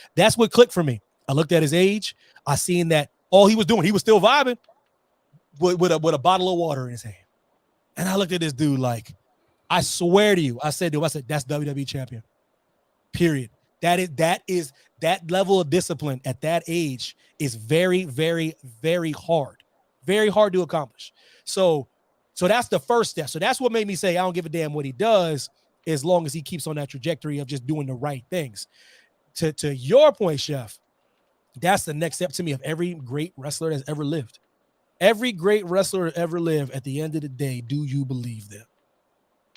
clicked for me. I looked at his age. I seen that all he was doing, he was still vibing with a bottle of water in his hand. And I looked at this dude like, I swear to you, I said, that's WWE champion. Period. That level of discipline at that age is very, very, very hard. Very hard to accomplish. So that's the first step. So that's what made me say I don't give a damn what he does as long as he keeps on that trajectory of just doing the right things. To your point, Chef, that's the next step to me of every great wrestler that's ever lived. Every great wrestler ever lived, at the end of the day, do you believe them?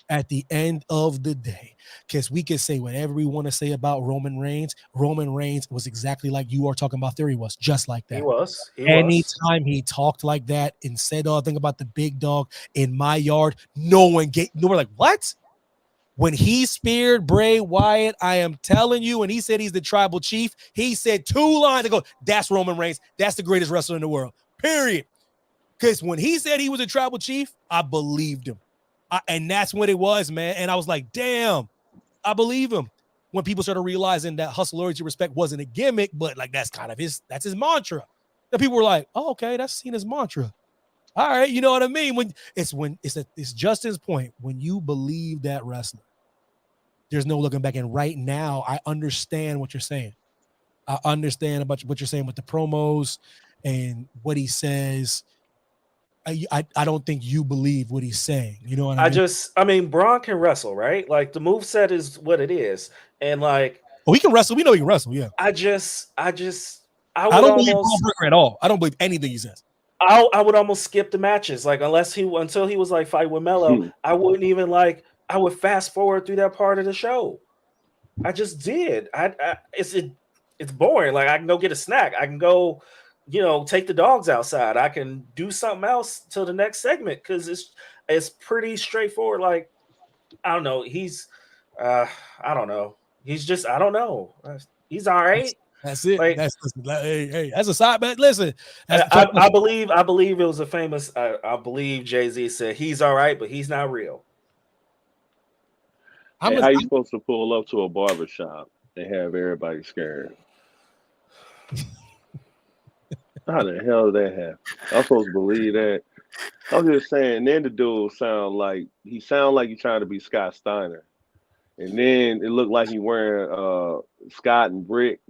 At the end of the day, because we can say whatever we want to say about Roman Reigns. Roman Reigns was exactly like you are talking about Theory was, just like that. He was. Anytime he talked like that and said, "Oh, think about the big dog in my yard," no one were like, "What?" When he speared Bray Wyatt, I am telling you, and he said he's the tribal chief, he said 2 lines ago, "That's Roman Reigns. That's the greatest wrestler in the world." Period. Because when he said he was a tribal chief, I believed him. And that's what it was, man. And I was like, damn, I believe him. When people started realizing that hustle, loyalty, respect wasn't a gimmick, but like that's his mantra. And people were like, oh, okay, that's seen as mantra. All right, you know what I mean? It's Justin's point. When you believe that wrestler, there's no looking back. And right now, I understand what you're saying. I understand about what you're saying with the promos and what he says. I don't think you believe what he's saying. You know what I mean? Braun can wrestle, right? Like the moveset is what it is. And like, he can wrestle. We know he can wrestle. Yeah. I don't believe Braun Breaker at all. I don't believe anything he says. I would almost skip the matches. Like until he was like fight with Melo, I wouldn't even I would fast forward through that part of the show. I just did. It's boring. Like I can go get a snack. I can go, take the dogs outside. I can do something else till the next segment because it's pretty straightforward. Like, I don't know. He's I don't know. He's just, I don't know. He's all right. That's it. Like, That's hey, that's a side. But listen, I believe it was a famous. I believe Jay-Z said he's all right, but he's not real. Hey, how you supposed to pull up to a barbershop and have everybody scared? How the hell did that happen? I'm supposed to believe that. I'm just saying. Then the dude sound like he's trying to be Scott Steiner, and then it looked like he wearing Scott and Brick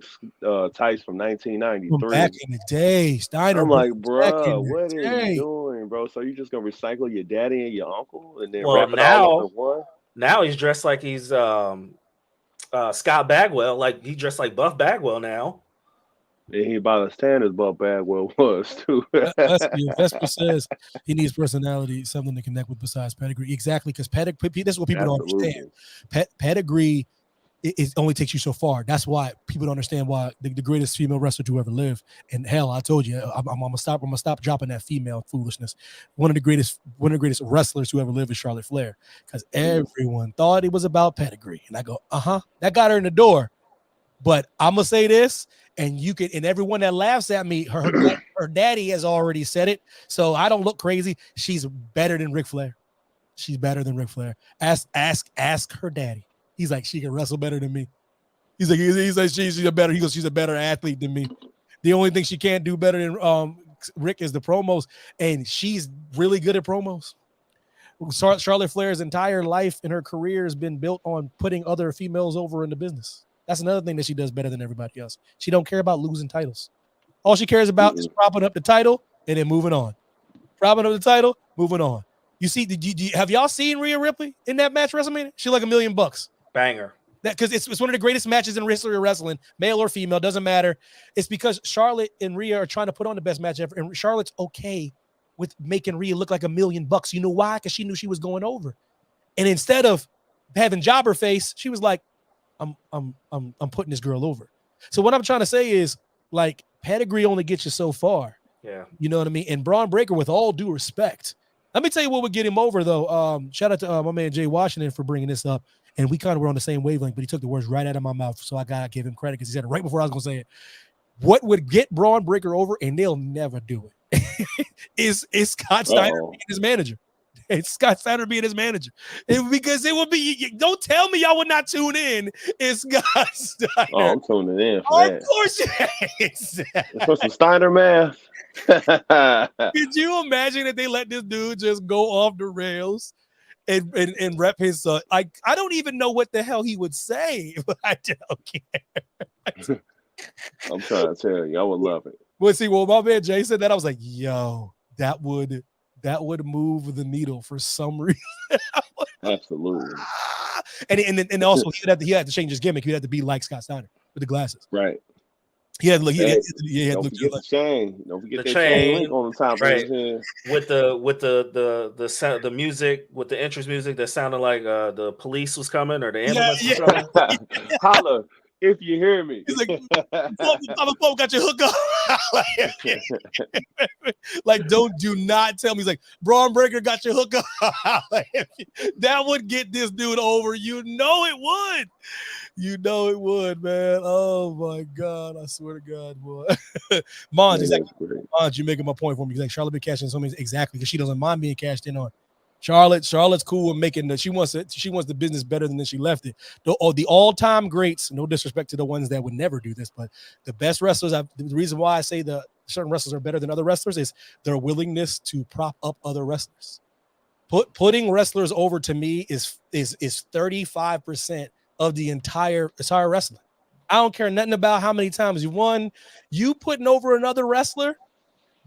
tights from 1993. Back in the day, Steiner. I'm like, bro, what are you doing, bro? So you just gonna recycle your daddy and your uncle and then wrap it all up in one? Now he's dressed like he's Scott Bagwell, like he dressed like Buff Bagwell now. And he about as tan as Buff Bagwell was too. Vesper says he needs personality, something to connect with besides pedigree. Exactly, because pedigree. This is what people don't understand. Pedigree it only takes you so far. That's why people don't understand why the greatest female wrestler to ever live. And hell, I told you, I'm gonna stop dropping that female foolishness. One of the greatest wrestlers to ever live is Charlotte Flair, because everyone thought it was about pedigree, and I go, that got her in the door. But I'm gonna say this, and you can, and everyone that laughs at me, her daddy has already said it, so I don't look crazy. She's better than Ric Flair. She's better than Ric Flair. Ask her daddy. He's like, she can wrestle better than me. He's like she's a better. He goes, she's a better athlete than me. The only thing she can't do better than Rick is the promos, and she's really good at promos. Charlotte Flair's entire life and her career has been built on putting other females over in the business. That's another thing that she does better than everybody else. She don't care about losing titles. All she cares about is propping up the title and then moving on. Propping up the title, moving on. You see, have y'all seen Rhea Ripley in that match WrestleMania? She's like $1 million. Banger. That because it's one of the greatest matches in history of wrestling, male or female, doesn't matter. It's because Charlotte and Rhea are trying to put on the best match ever, and Charlotte's okay with making Rhea look like $1 million. You know why? Because she knew she was going over, and instead of having jobber face, she was like, I'm putting this girl over. So what I'm trying to say is, like, pedigree only gets you so far. Yeah, you know what I mean. And Braun Breaker, with all due respect, let me tell you what would get him over though. Shout out to my man Jay Washington for bringing this up. And we kind of were on the same wavelength, but he took the words right out of my mouth. So I got to give him credit because he said it right before I was going to say it. What would get Braun Breaker over, and they'll never do it, is Scott Steiner being his manager. It's Scott Steiner being his manager. Because it would be, don't tell me y'all would not tune in. It's Scott Steiner. Oh, I'm tuning in for that. Of course you is. For some Steiner math. Could you imagine if they let this dude just go off the rails? And rep his I don't even know what the hell he would say, but I don't care. I'm trying to tell you, I would love it. Well, see, my man Jay said that, I was like, yo, that would move the needle for some reason. Absolutely. And also he had to change his gimmick. He'd have to be like Scott Steiner with the glasses. Right. He had to look. Don't forget the chain. Don't forget the chain on the top of his head. With the music, with the entrance music that sounded like the police was coming or the ambulance was coming. Holla if you hear me. He's like, Papa got your hook up. Like, do not tell me. He's like, Braun Breaker got your hook up. That would get this dude over. You know it would. You know it would, man. Oh my God. I swear to God, boy. Mons, you're making my point for me. He's like, Charlotte been cashing so many, exactly, because she doesn't mind being cashed in on. Charlotte's cool with making she wants the business better than she left it. The all-time greats, no disrespect to the ones that would never do this, but the best wrestlers, the reason why I say the certain wrestlers are better than other wrestlers is their willingness to prop up other wrestlers. Putting wrestlers over, to me, is 35% of the entire wrestling. I don't care nothing about how many times you won. You putting over another wrestler,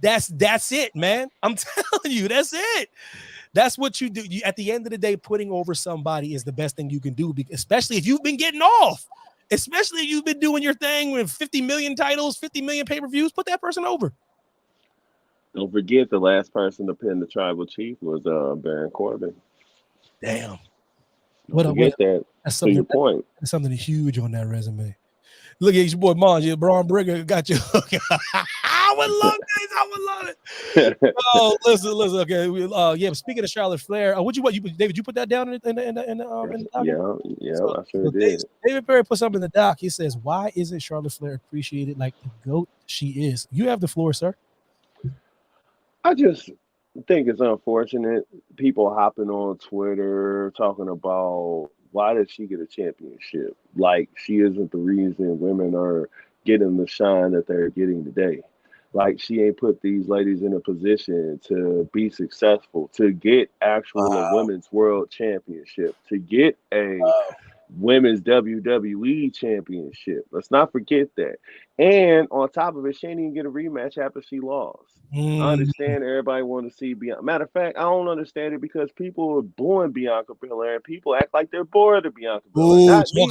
that's it, man. I'm telling you, that's it. That's what you do. At the end of the day, putting over somebody is the best thing you can do, especially if you've been getting off, especially if you've been doing your thing with 50 million titles, 50 million pay-per-views. Put that person over. Don't forget the last person to pin the tribal chief was Baron Corbin. Damn. That's to your point. That's something huge on that resume. Look at your boy Mons. Braun Breaker got you. would love this. I would love it. Oh, listen. Okay, yeah. Speaking of Charlotte Flair, David? You put that down in the document? I sure did. David Perry put something in the doc. He says, "Why isn't Charlotte Flair appreciated like the GOAT she is?" You have the floor, sir. I just think it's unfortunate people hopping on Twitter talking about why did she get a championship? Like she isn't the reason women are getting the shine that they're getting today. Like she ain't put these ladies in a position to be successful, to get actual women's world championship, to get a women's WWE championship. Let's not forget that. And on top of it, she didn't even get a rematch after she lost. I understand everybody want to see Bianca. Matter of fact, I don't understand it because people are booing Bianca Belair and people act like they're bored of Bianca Belair. Not me.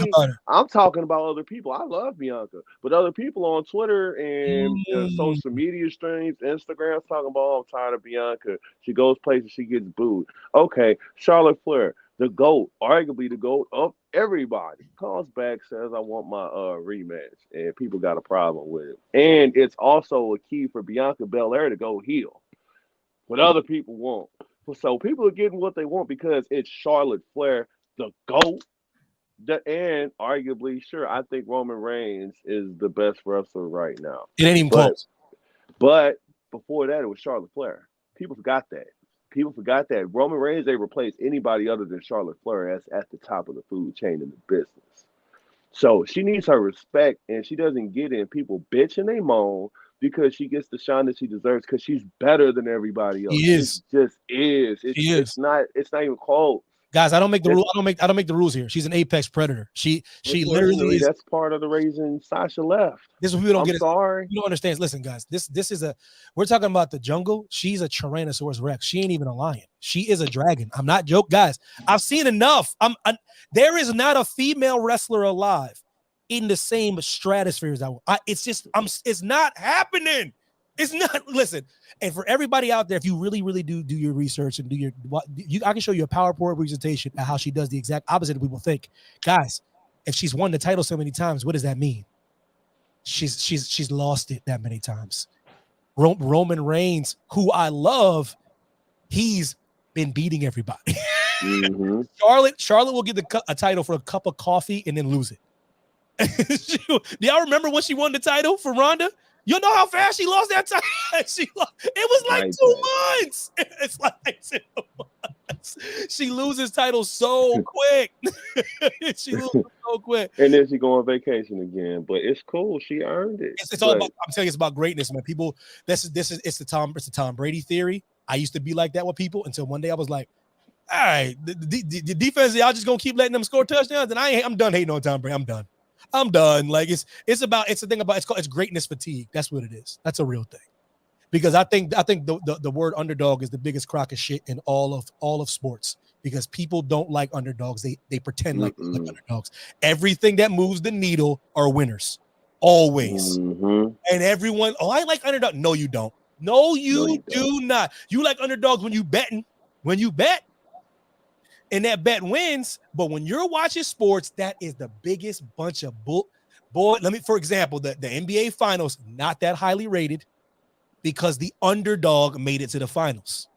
I'm talking about other people. I love Bianca, but other people on Twitter and social media streams, Instagram, talking about, oh, I'm tired of Bianca. She goes places, she gets booed. Okay, Charlotte Flair, the GOAT, arguably the GOAT of everybody, comes back, says, I want my rematch, and people got a problem with it. And it's also a key for Bianca Belair to go heel, what other people want. So people are getting what they want because it's Charlotte Flair, the GOAT, and arguably, sure, I think Roman Reigns is the best wrestler right now. It ain't even close. But before that, it was Charlotte Flair. People forgot that. Roman Reigns, they replaced anybody other than Charlotte Flair as at the top of the food chain in the business. So she needs her respect, and she doesn't get it. And people bitch and they moan because she gets the shine that she deserves because she's better than everybody else. She just is. It's not even close. Guys, I don't make the rule. I don't make the rules here. She's an apex predator. She literally is. That's part of the reason Sasha left. This is what people don't get. Sorry, you don't understand. Listen, guys, this is we're talking about the jungle. She's a Tyrannosaurus Rex. She ain't even a lion. She is a dragon. I'm not joking, guys. I've seen enough. There is not a female wrestler alive in the same stratosphere as it's not happening. It's not. Listen, and for everybody out there, if you really do your research and I can show you a PowerPoint presentation of how she does the exact opposite of people think. Guys, if she's won the title so many times, what does that mean? She's lost it that many times. Roman Reigns, who I love, he's been beating everybody. Mm-hmm. Charlotte will get a title for a cup of coffee and then lose it. Do y'all remember when she won the title for Ronda? You know how fast she lost that time? It was like 2 months. It's like 2 months. She loses title so quick. And then she go on vacation again. But it's cool. She earned it. It's all about. I'm telling you, it's about greatness, man. People, it's the Tom Brady theory. I used to be like that with people until one day I was like, all right, the defense, y'all just gonna keep letting them score touchdowns, and I'm done hating on Tom Brady. I'm done. Like it's the thing about it's greatness fatigue. That's what it is. That's a real thing. Because I think the word underdog is the biggest crock of shit in all of sports. Because people don't like underdogs. They pretend like they like underdogs. Everything that moves the needle are winners. Always. Mm-hmm. And everyone, I like underdog. No, you don't. No, you do not. You like underdogs when you betting. When you bet. And that bet wins, but when you're watching sports, that is the biggest bunch of bull. Boy, for example, the NBA Finals, not that highly rated because the underdog made it to the finals.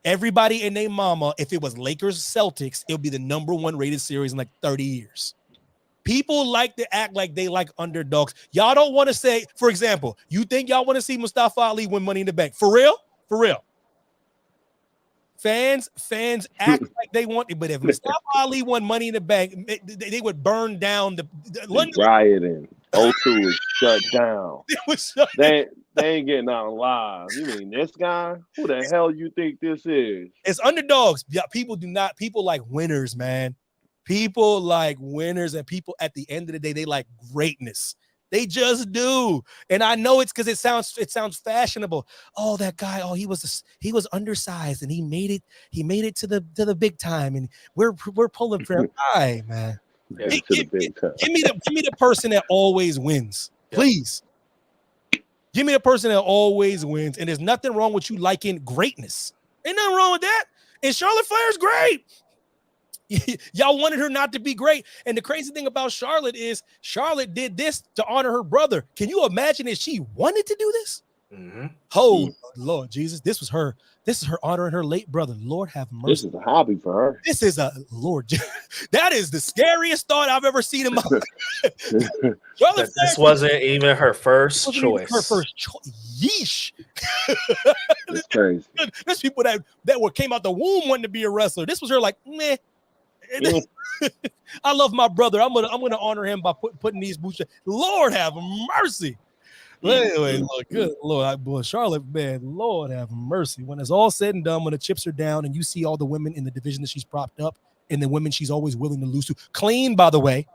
Everybody and their mama, if it was Lakers Celtics, it would be the #1 rated series in like 30 years. People like to act like they like underdogs. Y'all don't want to say, for example, you think y'all want to see Mustafa Ali win Money in the Bank? For real? For real. Fans act like they want it, but if Mustafa Ali won Money in the Bank, they would burn down the London. Rioting. O2 is shut down. They ain't getting out alive. You mean this guy? Who the hell you think this is? It's underdogs. Yeah, people like winners, man. People like winners, and people at the end of the day, they like greatness. They just do. And I know it's because it sounds fashionable. Oh, that guy, he was undersized and he made it to the big time. And we're pulling for him. All right, man. Yeah, give me the person that always wins. Please. Give me the person that always wins. And there's nothing wrong with you liking greatness. Ain't nothing wrong with that. And Charlotte Flair's great. Y'all wanted her not to be great. And the crazy thing about Charlotte is Charlotte did this to honor her brother. Can you imagine if she wanted to do this? Mm-hmm. Oh, Lord Jesus. This is her honoring her late brother. Lord have mercy. This is a hobby for her. This is a Lord. That is the scariest thought I've ever seen in my life. This wasn't even her first choice. Her first choice. Yeesh. That's crazy. There's people that came out the womb wanting to be a wrestler. This was her like, meh. I love my brother. I'm gonna honor him by putting these boots. Lord have mercy. But anyway, look, good Lord, boy, Charlotte, man, Lord have mercy. When it's all said and done, when the chips are down, and you see all the women in the division that she's propped up, and the women she's always willing to lose to, clean, by the way.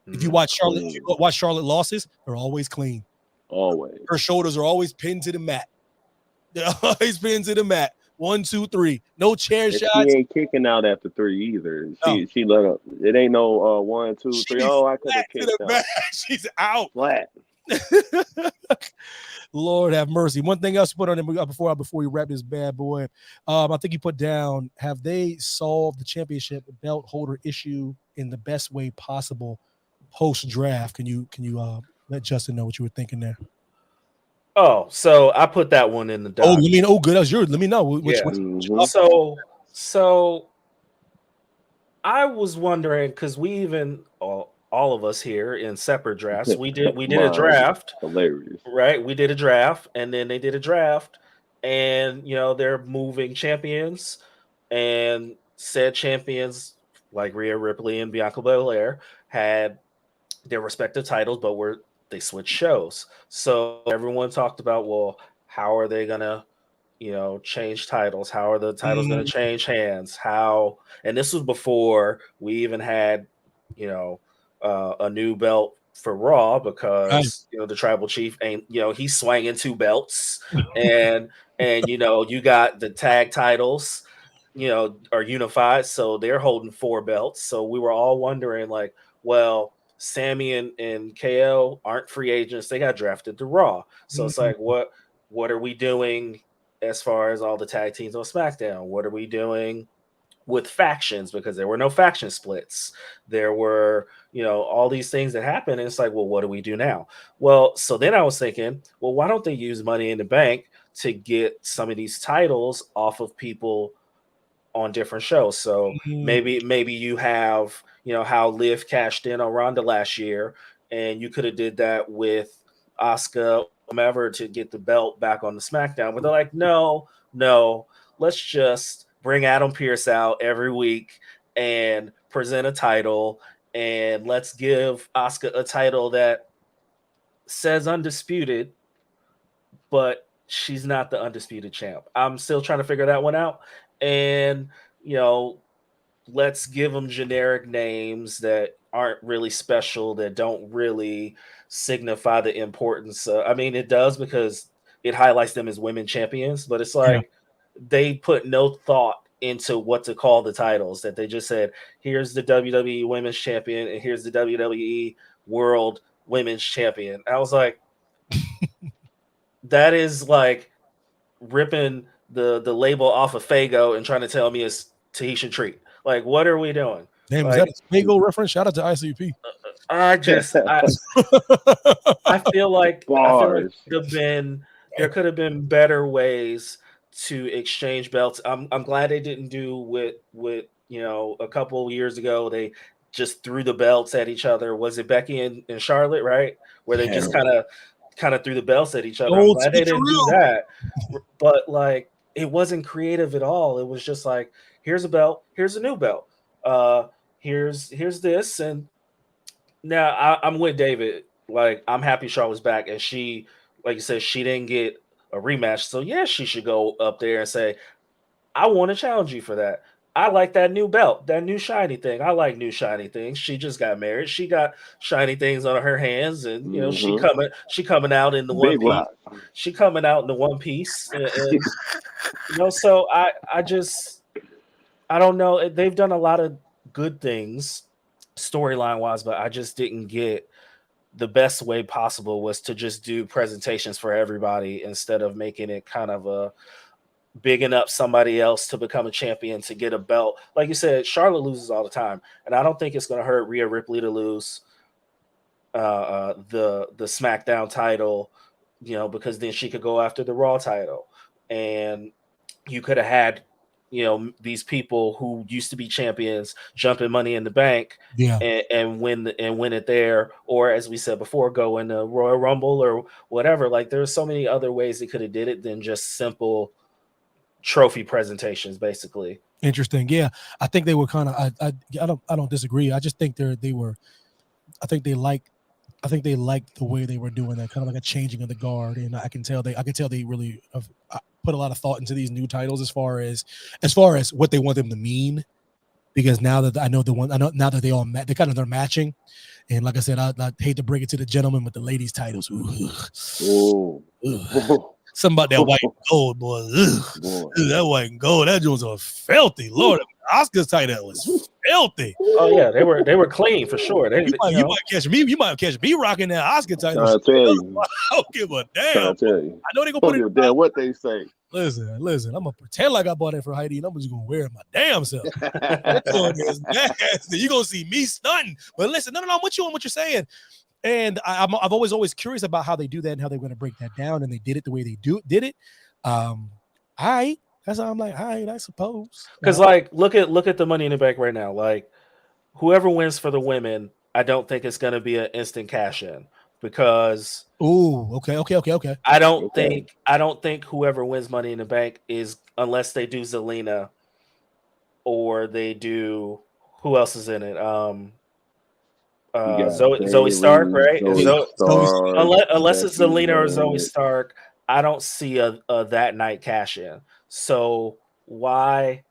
If you watch Charlotte losses, they're always clean. Always. Her shoulders are always pinned to the mat. They're always pinned to the mat. 1, 2, 3. No chair shots. She ain't kicking out after 3 either. She let up. It ain't no 1, 2, 3. Oh, I could have kicked out. She's out. Flat. Lord have mercy. One thing else to put on before we wrap this bad boy. I think you put down, have they solved the championship belt holder issue in the best way possible post draft? Can you let Justin know what you were thinking there? Oh, so I put that one in the doc. Oh, you mean good? That was yours. Let me know. So I was wondering, because we even all of us here in separate drafts, we did a draft. Hilarious. Right? We did a draft, and then they did a draft, and they're moving champions, and said champions like Rhea Ripley and Bianca Belair had their respective titles, but they switched shows. So everyone talked about, well, how are they gonna, change titles? How are the titles gonna change hands? And this was before we even had, a new belt for Raw, because the tribal chief ain't, he's swinging 2 belts, and you got the tag titles, are unified, so they're holding 4 belts. So we were all wondering, like, well, Sammy and KO aren't free agents; they got drafted to Raw. So it's like, what are we doing as far as all the tag teams on SmackDown? What are we doing with factions? Because there were no faction splits. There were, all these things that happened. And it's like, well, what do we do now? Well, so then I was thinking, well, why don't they use Money in the Bank to get some of these titles off of people on different shows? So maybe you have, how Liv cashed in on Ronda last year, and you could have did that with Asuka, whomever, to get the belt back on the SmackDown. But they're like, no, let's just bring Adam Pearce out every week and present a title, and let's give Asuka a title that says undisputed, but she's not the undisputed champ. I'm still trying to figure that one out. And, let's give them generic names that aren't really special, that don't really signify the importance. I mean, it does, because it highlights them as women champions, but it's like they put no thought into what to call the titles, that they just said, here's the WWE Women's Champion and here's the WWE World Women's Champion. I was like, that is like ripping the label off of Fago and trying to tell me it's Tahitian Treat. Like, what are we doing? Damn, is that a Fago reference? Shout out to ICP. I feel like there could have been better ways to exchange belts. I'm glad they didn't do with a couple of years ago. They just threw the belts at each other. Was it Becky and Charlotte, right? Where they just kind of threw the belts at each other. I'm glad they didn't do that. But like, it wasn't creative at all. It was just like, here's a belt, here's a new belt. Here's this. And now I'm with David. Like, I'm happy Charlotte's back, and she, like you said, she didn't get a rematch. So yeah, she should go up there and say, I want to challenge you for that. I like that new belt, that new shiny thing. I like new shiny things. She just got married. She got shiny things on her hands, and she coming out in the one piece. She coming out in the one piece, and so I don't know. They've done a lot of good things storyline wise, but I just didn't get the best way possible was to just do presentations for everybody instead of making it kind of a bigging up somebody else to become a champion to get a belt. Like you said, Charlotte loses all the time, and I don't think it's going to hurt Rhea Ripley to lose the SmackDown title you know, because then she could go after the Raw title, and you could have had, you know, these people who used to be champions jumping Money in the Bank, and win it there, or as we said before, go in the Royal Rumble or whatever. Like, there's so many other ways they could have did it than just simple trophy presentations, basically. Interesting. Yeah, I think they were kind of. I don't disagree. I just think they were. I think they liked the way they were doing that, kind of like a changing of the guard, and I can tell they really have put a lot of thought into these new titles as far as what they want them to mean. Because now that I know now that they're matching, and like I said, I hate to break it to the gentlemen, but the ladies' titles, something about that white and gold, boy. That white and gold, that was a filthy. Lord, Oscar's title was filthy. Oh yeah, they were clean for sure. You might catch me rocking that Oscar title. I don't give a damn. I know they gonna put it down. What they say. Listen. I'm gonna pretend like I bought it for Heidi, and I'm just gonna wear it my damn self. Nasty. You gonna see me stunting. But listen, no, I'm with you on what you're saying. And I've always curious about how they do that and how they're going to break that down. And they did it the way they did it. That's how I'm like, all right, I suppose. Because like, look at the Money in the Bank right now. Like, whoever wins for the women, I don't think it's going to be an instant cash in, because okay. I don't think whoever wins Money in the Bank is, unless they do Zelina or they do, who else is in it? Zoe Stark, right? Unless it's Zelina or Zoe Stark, I don't see a that night cash in. So why?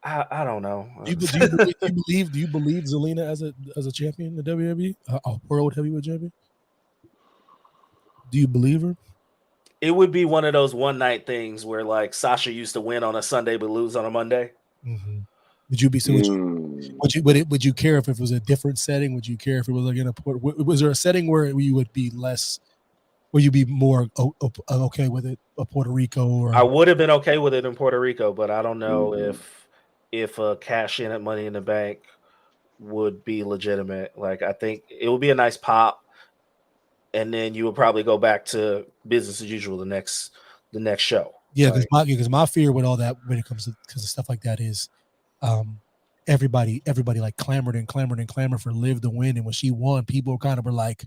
I don't know. Do you believe Zelina as a champion in the WWE, a world heavyweight champion? Do you believe her? It would be one of those one night things where like Sasha used to win on a Sunday but lose on a Monday. Mm-hmm. Would you be so? Would you care if it was a different setting? Would you care if it was like in a port? Was there a setting where you would be less? Would you be more okay with it? Puerto Rico, or I would have been okay with it in Puerto Rico, but I don't know if a cash in at Money in the Bank would be legitimate. Like, I think it would be a nice pop, and then you would probably go back to business as usual the next show. Yeah, because my fear with all that when it comes to stuff like that is. Everybody like clamored for Liv to win, and when she won, people kind of were like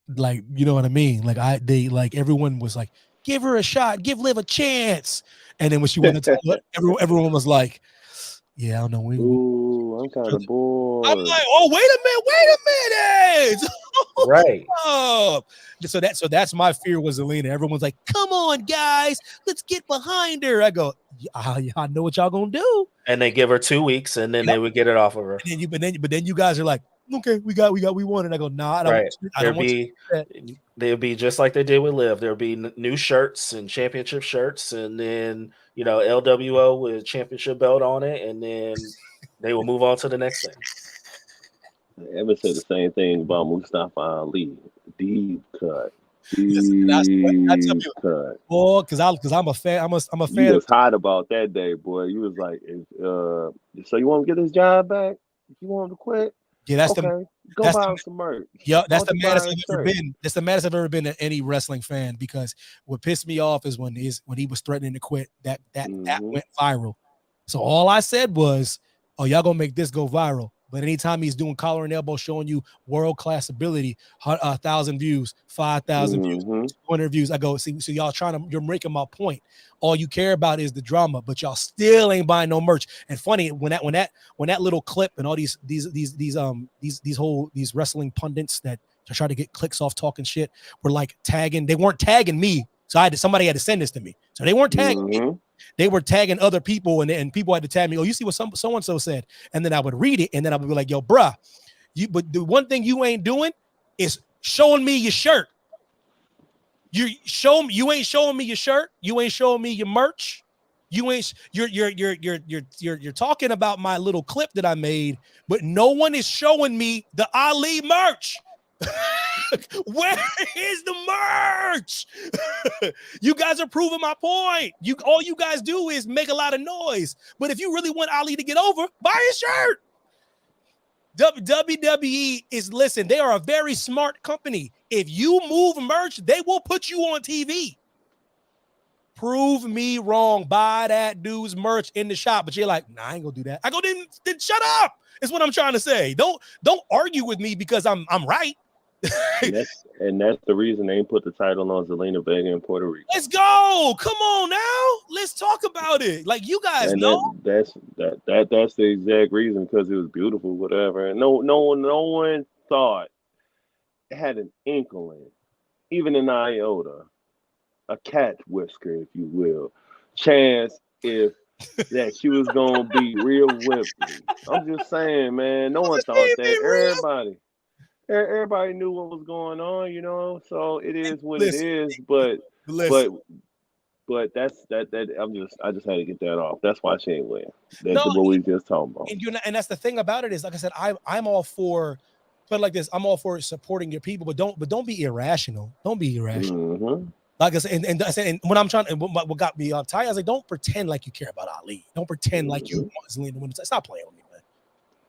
you know what I mean? Like everyone was like, give her a shot, give Liv a chance, and then when she won the title, everyone was like, yeah, I don't know. I'm kind of bored. I'm like, oh, wait a minute. Right. So that's my fear with Zelina. Everyone's like, come on, guys, let's get behind her. I go, I know what y'all gonna do. And they give her 2 weeks, and then they would get it off of her. But then you guys are like, okay, we won. And I go, nah, I don't want you. They'll be just like they did with Liv. There'll be new shirts and championship shirts, and then LWO with a championship belt on it, and then they will move on to the next thing. Ever said the same thing about Mustafa Ali. Deep cut. Cut. Boy, because I'm a fan. I'm a fan. You was hot about that day, boy. You was like, so you want to get this job back? You want him to quit? Yeah, that's okay. Go buy some merch. Yeah, that's the maddest I've ever been. That's the maddest I've ever been at any wrestling fan, because what pissed me off is when he was threatening to quit. That went viral. So all I said was, "Oh, y'all gonna make this go viral." But anytime he's doing collar and elbow, showing you world-class ability, 1,000 views, 5,000 views, 200 views, I go, see, so y'all you're making my point. All you care about is the drama, but y'all still ain't buying no merch. And funny, when that little clip and all these wrestling pundits that try to get clicks off talking shit were like tagging, they weren't tagging me. So somebody had to send this to me. So they weren't tagging me. They were tagging other people, and people had to tag me. Oh, you see what so-and-so said. And then I would read it, and then I would be like, yo, bruh, but the one thing you ain't doing is showing me your shirt. You ain't showing me your shirt. You ain't showing me your merch. You're talking about my little clip that I made, but no one is showing me the Ali merch. Where is the merch? You guys are proving my point. All you guys do is make a lot of noise. But if you really want Ali to get over, buy his shirt. WWE is, listen, they are a very smart company. If you move merch, they will put you on TV. Prove me wrong. Buy that dude's merch in the shop. But you're like, nah, I ain't gonna do that. I go, then shut up. Is what I'm trying to say. Don't argue with me because I'm right. and that's the reason they ain't put the title on Zelina Vega in Puerto Rico. Let's go. Come on now. Let's talk about it. Like, you guys know. That's the exact reason, because it was beautiful, whatever. And no one thought, had an inkling, even an iota, a cat whisker, if you will, chance if that she was gonna be real Whippy. I'm just saying, man. No one thought that. Everybody knew what was going on, you know. So it is what it is. But that's that. I just had to get that off. That's why she ain't win. That's what we just talking about. And that's the thing about it is, like I said, I'm all for. But like this, I'm all for supporting your people, but don't be irrational. Don't be irrational. Mm-hmm. Like I said, and when I'm trying, and what got me tired, I was like, don't pretend like you care about Ali. Don't pretend like you want Zelina to win. Stop playing with me, man.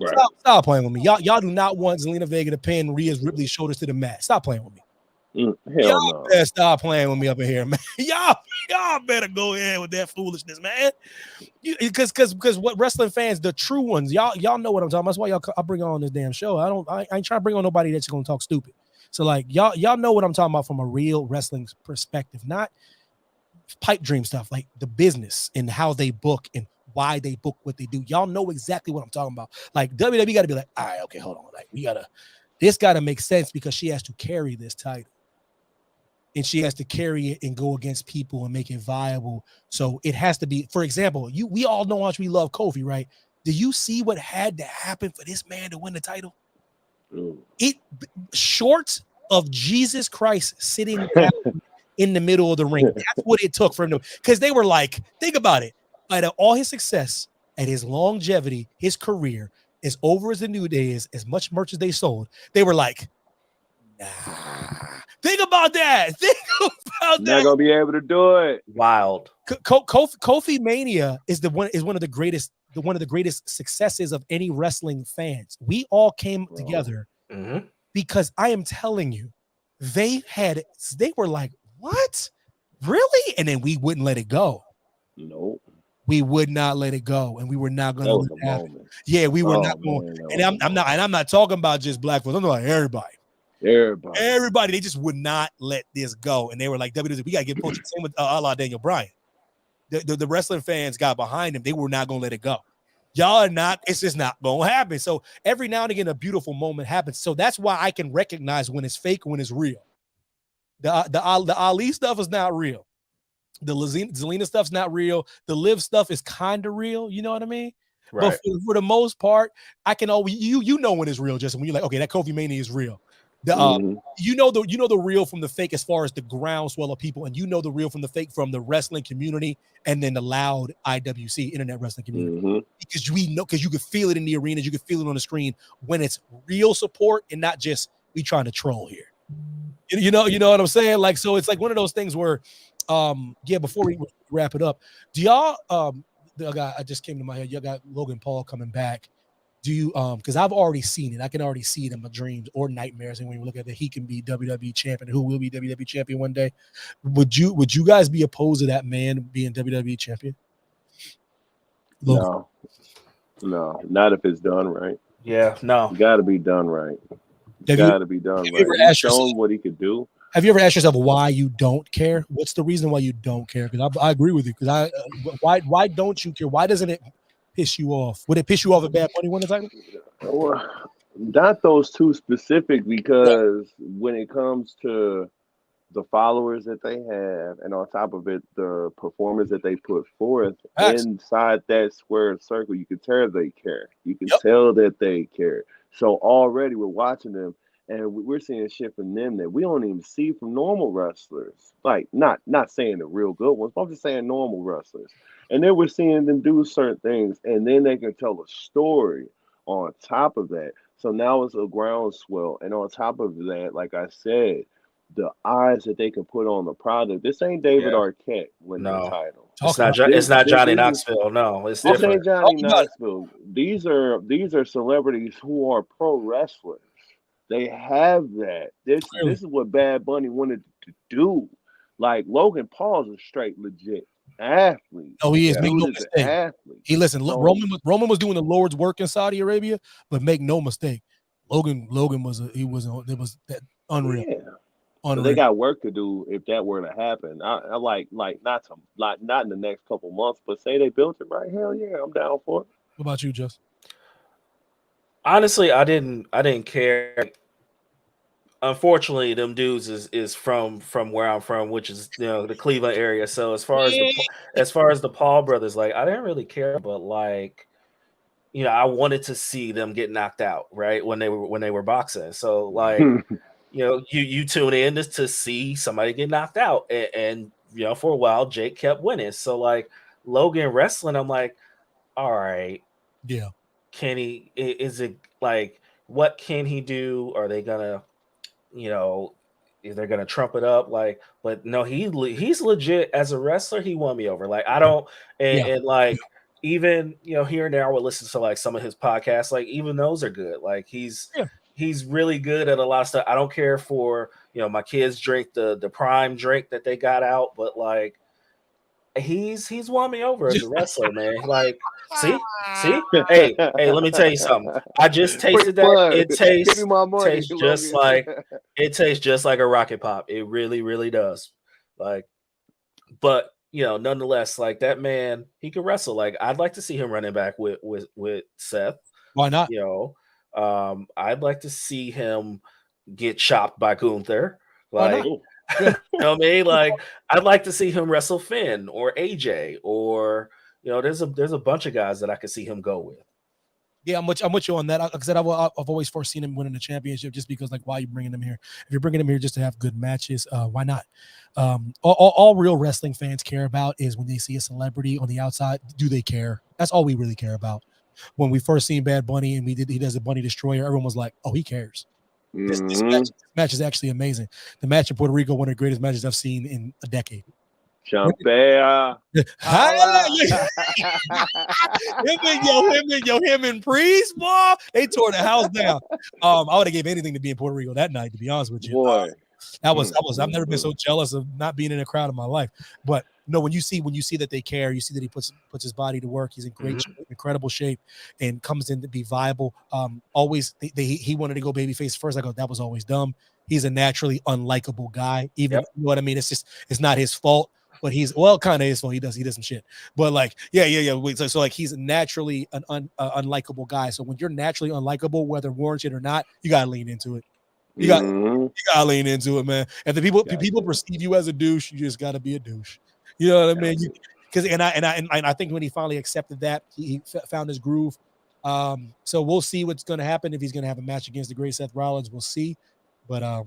Right. Stop playing with me. Y'all do not want Zelina Vega to pin Rhea Ripley's shoulders to the mat. Stop playing with me. Y'all better stop playing with me up in here, man. Y'all better go ahead with that foolishness, man. Because what wrestling fans, the true ones, y'all know what I'm talking about. That's why I bring on this damn show. I ain't trying to bring on nobody that's gonna talk stupid. So like y'all know what I'm talking about from a real wrestling perspective, not pipe dream stuff, like the business and how they book and why they book what they do. Y'all know exactly what I'm talking about. Like WWE got to be like, all right, okay, hold on. Like this got to make sense because she has to carry this title. And she has to carry it and go against people and make it viable. So it has to be, for example, we all know how much we love Kofi, right? Do you see what had to happen for this man to win the title? It short of Jesus Christ sitting down in the middle of the ring. That's what it took for him to, because they were like, think about it. Out of all his success and his longevity, his career, as over as the New Day is, as much merch as they sold, they were like, nah. Think about that. Not gonna be able to do it. Wild. Kofi Mania is one of the greatest successes of any wrestling fans. We all came together because I am telling you, they were like, what? Really? And then we wouldn't let it go. Nope. We would not let it go, and we were not going to let it happen. Yeah, we were not going. And I'm not talking about just black folks. I'm talking about everybody. Everybody, they just would not let this go, and they were like, WWE, we gotta get punched. Same with a la Daniel Bryan. The wrestling fans got behind him. They were not gonna let it go. Y'all are not. It's just not gonna happen. So every now and again, a beautiful moment happens. So that's why I can recognize when it's fake, when it's real. The Ali stuff is not real. The Zelina stuff's not real. The Liv stuff is kind of real. You know what I mean? Right. But for the most part, I can always you know when it's real, Justin. When you're like, okay, that Kofi Mania is real. You know the real from the fake as far as the groundswell of people, and you know the real from the fake from the wrestling community, and then the loud IWC internet wrestling community, because you could feel it in the arenas, you could feel it on the screen when it's real support and not just we trying to troll here. You know what I'm saying? Like, so it's like one of those things where, before we wrap it up, do y'all I just came to my head. Y'all got Logan Paul coming back. Do you because I've already seen it. I can already see it in my dreams or nightmares. And when you look at it, he can be WWE champion. Who will be WWE champion one day? Would you guys be opposed to that man being WWE champion? Logan? No, not if it's done right. Yeah, no. Got to be done right. Got to be done right. He's shown what he could do. Have you ever asked yourself why you don't care? What's the reason why you don't care? Because I agree with you. Because why don't you care? Why doesn't it piss you off? Would it piss you off if Bad Bunny won the title? Well, not those two specific, because when it comes to the followers that they have, and on top of it, the performance that they put forth inside that square circle, you can tell they care. You can tell that they care. So already we're watching them, and we're seeing shit from them that we don't even see from normal wrestlers. Like, not saying the real good ones, but I'm just saying normal wrestlers. And then we're seeing them do certain things, and then they can tell a story on top of that. So now it's a groundswell. And on top of that, like I said, the eyes that they can put on the product. This ain't David Arquette winning the title. It's not Johnny Knoxville. No, it's this different. ain't Johnny Knoxville. These are celebrities who are pro wrestlers. They have that. This is what Bad Bunny wanted to do. Like Logan Paul's a straight legit athlete. Oh, he is. Make no mistake. He listen. So, Roman was doing the Lord's work in Saudi Arabia, but make no mistake, Logan was that unreal. Yeah. So they got work to do if that were to happen. I like not in the next couple months, but say they built it right. Hell yeah, I'm down for it. What about you, Just? Honestly, I didn't care. Unfortunately, them dudes is from where I'm from, which is the Cleveland area. So as far as the Paul brothers, like I didn't really care, but like I wanted to see them get knocked out right when they were boxing. So like you tune in to see somebody get knocked out, and for a while Jake kept winning. So like Logan wrestling, I'm like, all right, yeah, can he? Is it like what can he do? Are they gonna if they're gonna trump it up, like, but no, he's legit as a wrestler. He won me over. Like I don't, and like even here and there, I would listen to like some of his podcasts. Like even those are good. Like he's really good at a lot of stuff. I don't care for my kids drink the prime drink that they got out, but like he's won me over as a wrestler, man. Like see, hey, let me tell you something. I just tasted that. It tastes just like a rocket pop. It really, really does. Like, but nonetheless, like that man, he could wrestle. Like I'd like to see him running back with Seth. Why not? I'd like to see him get chopped by Gunther. Like, you know what I mean? Like, I'd like to see him wrestle Finn or AJ or there's a bunch of guys that I could see him go with. Yeah, I'm with you on that. Like I said, I've always foreseen him winning the championship just because, like, why are you bringing him here? If you're bringing him here just to have good matches, why not? All real wrestling fans care about is when they see a celebrity on the outside, do they care? That's all we really care about. When we first seen Bad Bunny and he does a Bunny Destroyer, everyone was like, oh, he cares. This match is actually amazing. The match in Puerto Rico, one of the greatest matches I've seen in a decade. Champea. him and Priest, boy, they tore the house down. I would have gave anything to be in Puerto Rico that night, to be honest with you. Boy. I've never been so jealous of not being in a crowd in my life. But no, when you see that they care, you see that he puts his body to work. He's in great shape, incredible shape, and comes in to be viable. Always he wanted to go babyface first. I go, that was always dumb. He's a naturally unlikable guy. Even you know what I mean? It's not his fault. But he's kind of his fault. He does some shit. But like, so like he's naturally an unlikable guy. So when you're naturally unlikable, whether warranted or not, you gotta lean into it. You gotta lean into it, man. If the people perceive you as a douche, you just gotta be a douche. You know what I mean? Because I think when he finally accepted that, he found his groove. So we'll see what's gonna happen if he's gonna have a match against the great Seth Rollins. We'll see. But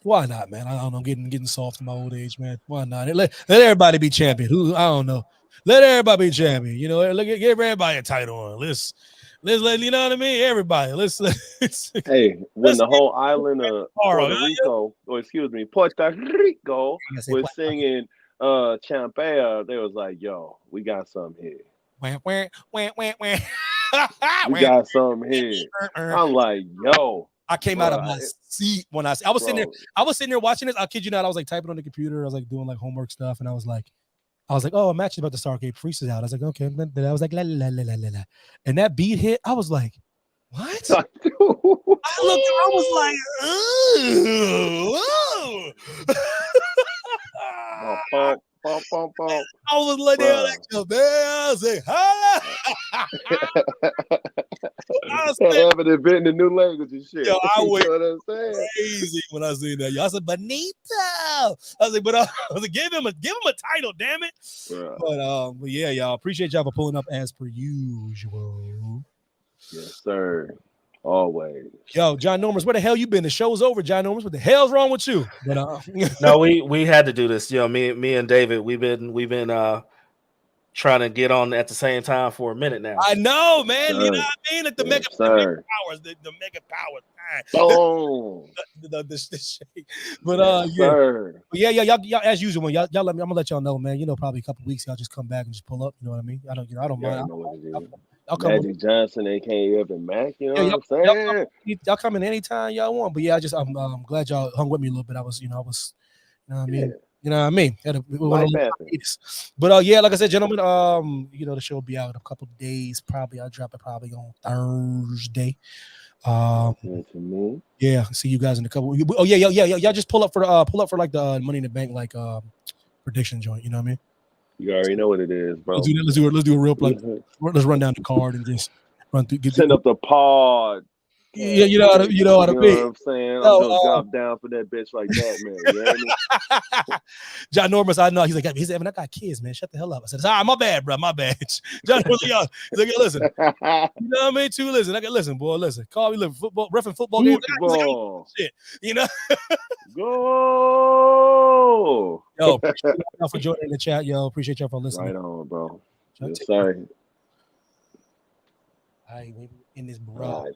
why not, man? I don't know. Getting soft in my old age, man. Why not? Let everybody be champion. I don't know. Let everybody be champion. Give everybody a title on. Let's let you know what I mean. Everybody. Let's when the whole island of Puerto Rico, Puerto Rico was singing Champea, they was like, "Yo, we got something here. We got something here." I'm like, "Yo." I came out of my seat when I was sitting there. I was sitting there watching this. I'll kid you not. I was like typing on the computer. I was like doing like homework stuff, and I was like, oh, a match is about to start. Okay, Priest is out. I was like, okay. Then I was like, la la la la la la, and that beat hit. I was like, what? I was like, oh. I was like, I say, I haven't been in the new language and shit. Yo, I went crazy when I seen that. Y'all said Benito. I was like, give him a title, damn it. Bruh. But yeah, y'all appreciate y'all for pulling up as per usual. Yes, sir. Always. Yo, John Normans, where the hell you been? The show's over, John Normans. What the hell's wrong with you? But no, we had to do this. Me and David, we've been trying to get on at the same time for a minute now. I know, man. You know what I mean? Like the mega powers, the mega powers. Boom. the shake. But Sir. y'all as usual, y'all let me. I'm gonna let y'all know, man. Probably a couple weeks, y'all just come back and just pull up. You know what I mean? I don't You mind. already know what it is. I'll come. Magic Johnson, aka Evan Mac. You know what I'm saying? Y'all come in anytime y'all want. But yeah, I'm glad y'all hung with me a little bit. I was, you know what I mean. You know what I mean? But yeah, like I said, gentlemen, the show will be out in a couple of days. Probably I'll drop it probably on Thursday. Yeah, see you guys in a couple. Oh yeah, y'all just pull up for like the Money in the Bank prediction joint. You know what I mean? You already know what it is, bro. Let's do a real let's run down the card and just run through. Send up the pod. Yeah, you know what I mean. You know what I'm saying? I'm gonna drop down for that bitch like that, man. You heard me? John Normus, I know. He's like, Evan, I got kids, man. Shut the hell up. I said, all right, my bad, bro. My bad. John Normus, he's like, listen. You know what I mean? Too listen. I got listen, boy. Listen. Call me living football, reffing football games. Shit. You know? Go. Yo, appreciate y'all for joining the chat. Yo, appreciate y'all for listening. Right on, bro. Yes, sorry. All right, in this bro.